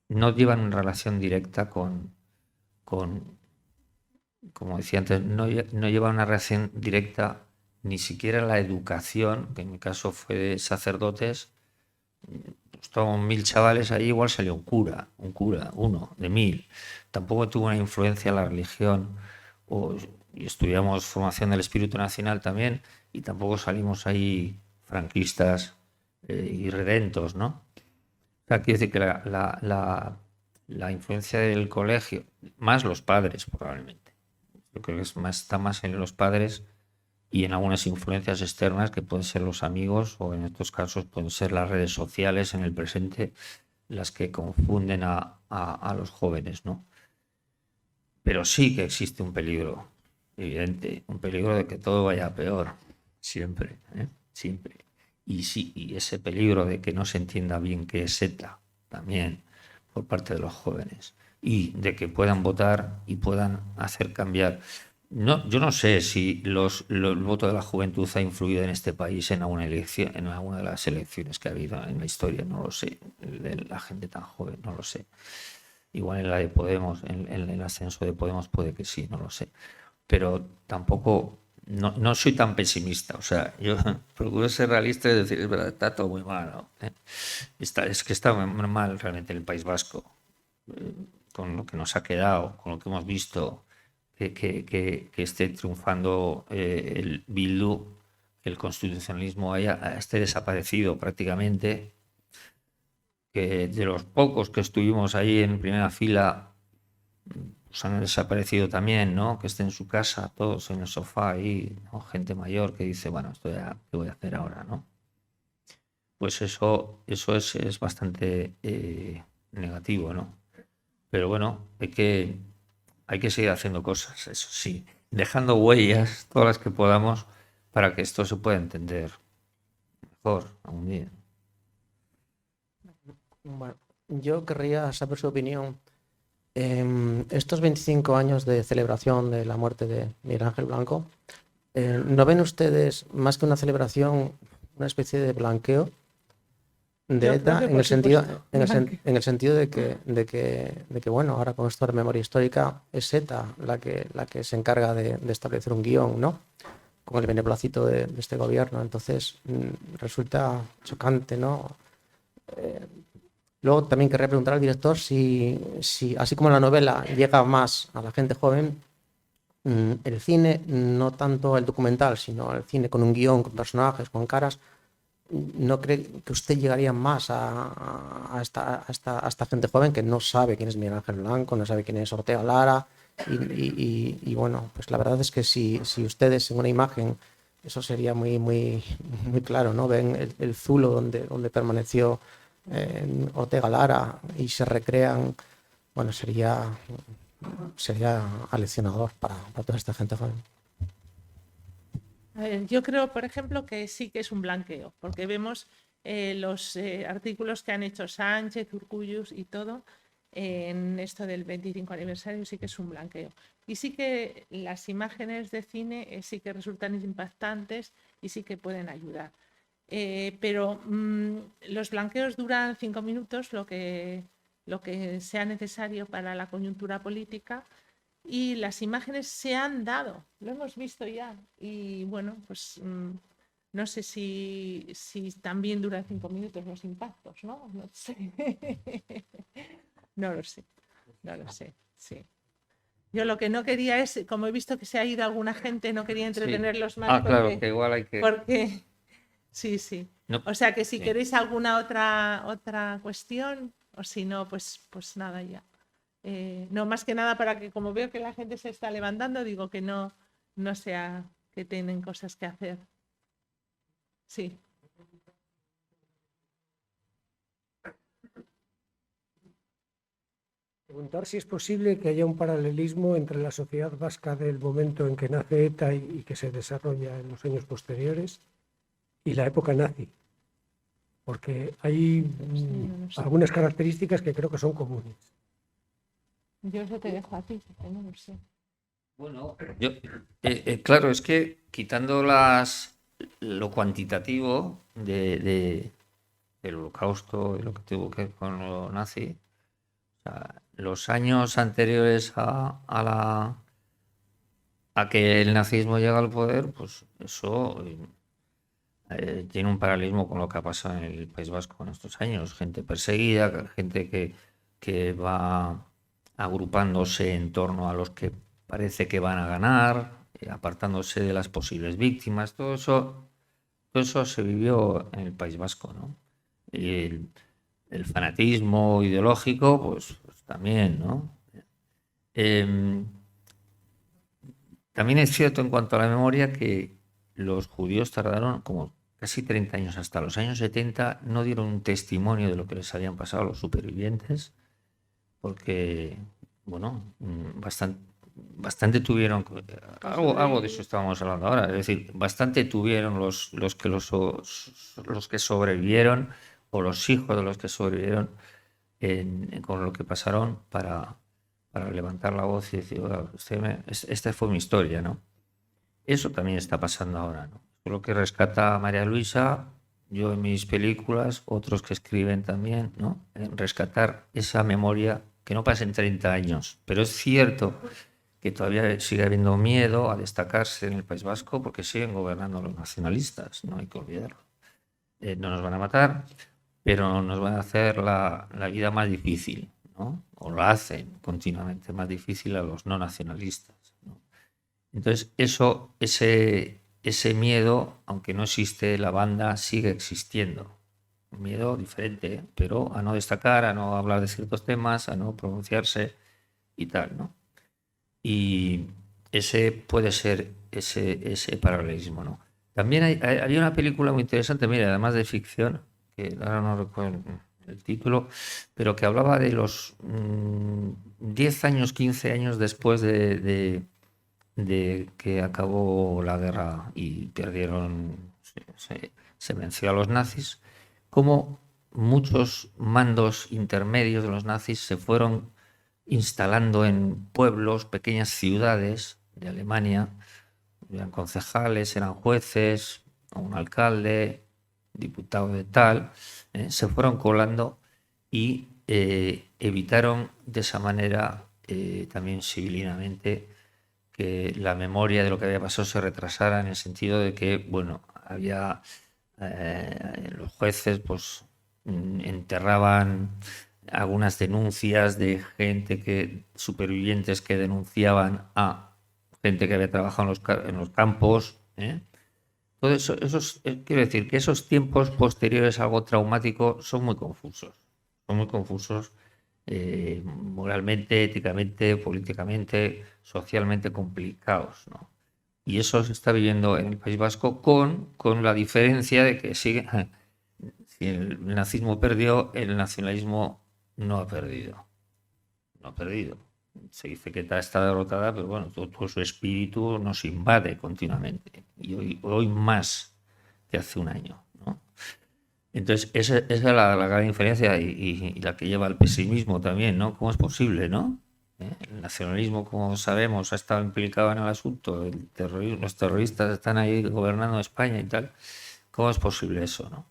no llevan relación directa con, como decía antes, no llevan una relación directa ni siquiera la educación, que en mi caso fue de sacerdotes. Estaban 1000 chavales ahí, igual salió un cura, uno de 1000. Tampoco tuvo una influencia la religión. Y estudiamos formación del espíritu nacional también, y tampoco salimos ahí franquistas y redentos, ¿no? O sea, quiere decir que la influencia del colegio, más los padres probablemente, yo creo que está más en los padres y en algunas influencias externas que pueden ser los amigos o en estos casos pueden ser las redes sociales en el presente las que confunden a los jóvenes, ¿no? Pero sí que existe un peligro evidente, un peligro de que todo vaya a peor, siempre, siempre. Y sí, y ese peligro de que no se entienda bien qué es ETA también por parte de los jóvenes y de que puedan votar y puedan hacer cambiar. No, yo no sé si el voto de la juventud ha influido en este país en alguna elección, en alguna de las elecciones que ha habido en la historia, no lo sé. De la gente tan joven, no lo sé. Igual en la de Podemos, en el ascenso de Podemos puede que sí, no lo sé. Pero tampoco, no soy tan pesimista. O sea, yo procuro ser realista y decir, es verdad, está todo muy mal, ¿no? Es que está muy mal realmente el País Vasco, con lo que nos ha quedado, con lo que hemos visto, que esté triunfando el Bildu, que el constitucionalismo esté desaparecido prácticamente, que de los pocos que estuvimos ahí en primera fila, pues han desaparecido también, ¿no? Que estén en su casa, todos en el sofá ahí, ¿no? Gente mayor que dice, bueno, esto ya, ¿qué voy a hacer ahora, no? Pues eso es bastante negativo, ¿no? Pero bueno, hay que seguir haciendo cosas, eso sí, dejando huellas, todas las que podamos, para que esto se pueda entender mejor algún día. Bueno, yo querría saber su opinión. Estos 25 años de celebración de la muerte de Miguel Ángel Blanco, ¿no ven ustedes más que una celebración, una especie de blanqueo de Yo ETA creo que en el sentido, blanqueo. en el sentido de que, bueno, ahora con esto de memoria histórica es ETA la que se encarga de establecer un guión, ¿no? Con el beneplácito de este gobierno. Entonces, resulta chocante, ¿no? Luego también querría preguntar al director si así como la novela llega más a la gente joven, el cine, no tanto el documental, sino el cine con un guión, con personajes, con caras, ¿no cree que usted llegaría más a esta gente joven que no sabe quién es Miguel Ángel Blanco, no sabe quién es Ortega Lara? Y bueno, pues la verdad es que si ustedes en una imagen, eso sería muy, muy, muy claro, ¿no? Ven el zulo donde permaneció Ortega Lara y se recrean, bueno, sería aleccionador para toda esta gente joven. A ver, yo creo, por ejemplo, que sí que es un blanqueo, porque vemos los artículos que han hecho Sánchez, Urcullus y todo en esto del 25 aniversario, sí que es un blanqueo. Y sí que las imágenes de cine sí que resultan impactantes y sí que pueden ayudar. Pero los blanqueos duran 5 minutos, lo que sea necesario para la coyuntura política, y las imágenes se han dado, lo hemos visto ya. Y bueno, pues no sé si también duran 5 minutos los impactos, ¿no? No sé. No lo sé, no lo sé, sí. Yo lo que no quería es, como he visto que se ha ido alguna gente, no quería entretenerlos más Claro, que igual hay que... porque sí. No, O sea que si sí. queréis alguna otra cuestión, o si no, pues nada ya. No, más que nada para que, como veo que la gente se está levantando, digo que no sea que tienen cosas que hacer. Sí. Preguntar si es posible que haya un paralelismo entre la sociedad vasca del momento en que nace ETA y que se desarrolla en los años posteriores y la época nazi, porque hay no sé. algunas características que creo que son comunes. Yo eso te dejo a ti, porque no lo sé. Bueno, claro, es que quitando lo cuantitativo del Holocausto y lo que tuvo que ver con lo nazi, o sea, los años anteriores a que el nazismo llega al poder, pues eso tiene un paralelismo con lo que ha pasado en el País Vasco en estos años. Gente perseguida, gente que va agrupándose en torno a los que parece que van a ganar, apartándose de las posibles víctimas. Todo eso se vivió en el País Vasco, ¿no? Y el fanatismo ideológico, pues también, ¿no? También es cierto en cuanto a la memoria que los judíos tardaron como casi 30 años, hasta los años 70, no dieron un testimonio de lo que les habían pasado a los supervivientes, porque, bueno, bastante tuvieron, algo de eso estábamos hablando ahora, es decir, bastante tuvieron los que sobrevivieron, o los hijos de los que sobrevivieron con lo que pasaron para levantar la voz y decir, "Oiga, esta fue mi historia", ¿no? Eso también está pasando ahora, ¿no? Lo que rescata María Luisa, yo en mis películas, otros que escriben también, ¿no? En rescatar esa memoria, que no pasen 30 años. Pero es cierto que todavía sigue habiendo miedo a destacarse en el País Vasco porque siguen gobernando los nacionalistas, no hay que olvidarlo. No nos van a matar, pero nos van a hacer la vida más difícil, ¿no? O lo hacen continuamente más difícil a los no nacionalistas, ¿no? Entonces, ese miedo, aunque no existe, la banda sigue existiendo. Un miedo diferente, pero a no destacar, a no hablar de ciertos temas, a no pronunciarse y tal, ¿no? Y ese puede ser ese paralelismo, ¿no? También había una película muy interesante, mira, además de ficción, que ahora no recuerdo el título, pero que hablaba de los 10 años, 15 años después de que acabó la guerra y perdieron, se venció a los nazis, cómo muchos mandos intermedios de los nazis se fueron instalando en pueblos, pequeñas ciudades de Alemania, eran concejales, eran jueces, un alcalde, diputado de tal, se fueron colando y evitaron de esa manera, también civilinamente, que la memoria de lo que había pasado se retrasara, en el sentido de que, bueno, había los jueces pues enterraban algunas denuncias de supervivientes que denunciaban a gente que había trabajado en los campos, ¿eh? Todo eso, quiero decir que esos tiempos posteriores a algo traumático son muy confusos, moralmente, éticamente, políticamente, socialmente complicados, ¿no? Y eso se está viviendo en el País Vasco con la diferencia de que si el nazismo perdió, el nacionalismo no ha perdido. No ha perdido. Se dice que está derrotada, pero bueno, todo su espíritu nos invade continuamente. Y hoy más que hace un año, ¿no? Entonces, esa es la gran diferencia y la que lleva al pesimismo también, ¿no? ¿Cómo es posible, no? El nacionalismo, como sabemos, ha estado implicado en el asunto. Los terroristas están ahí gobernando España y tal. ¿Cómo es posible eso, no?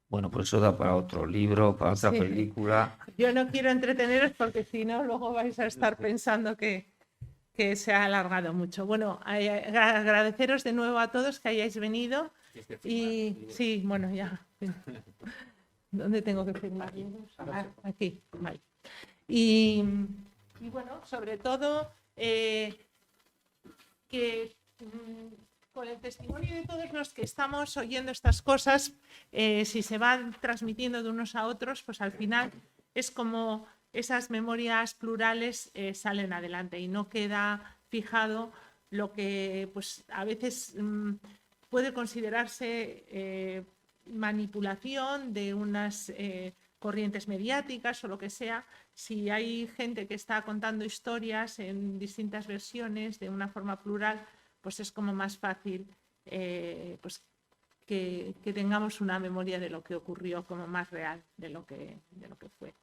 Bueno, pues eso da para otro libro, para otra película. Yo no quiero entreteneros porque si no, luego vais a estar pensando que se ha alargado mucho. Bueno, agradeceros de nuevo a todos que hayáis venido. Y sí, bueno, ya. ¿Dónde tengo que firmar? Aquí, vale. Y bueno, sobre todo, que con el testimonio de todos los que estamos oyendo estas cosas, si se van transmitiendo de unos a otros, pues al final es como esas memorias plurales salen adelante y no queda fijado lo que pues a veces puede considerarse manipulación de unas corrientes mediáticas o lo que sea. Si hay gente que está contando historias en distintas versiones de una forma plural, pues es como más fácil pues que tengamos una memoria de lo que ocurrió como más real de lo que fue.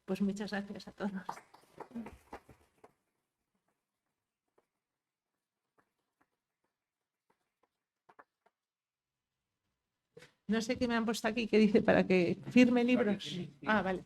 Pues muchas gracias a todos. No sé qué me han puesto aquí que dice para que firme libros. Ah, vale.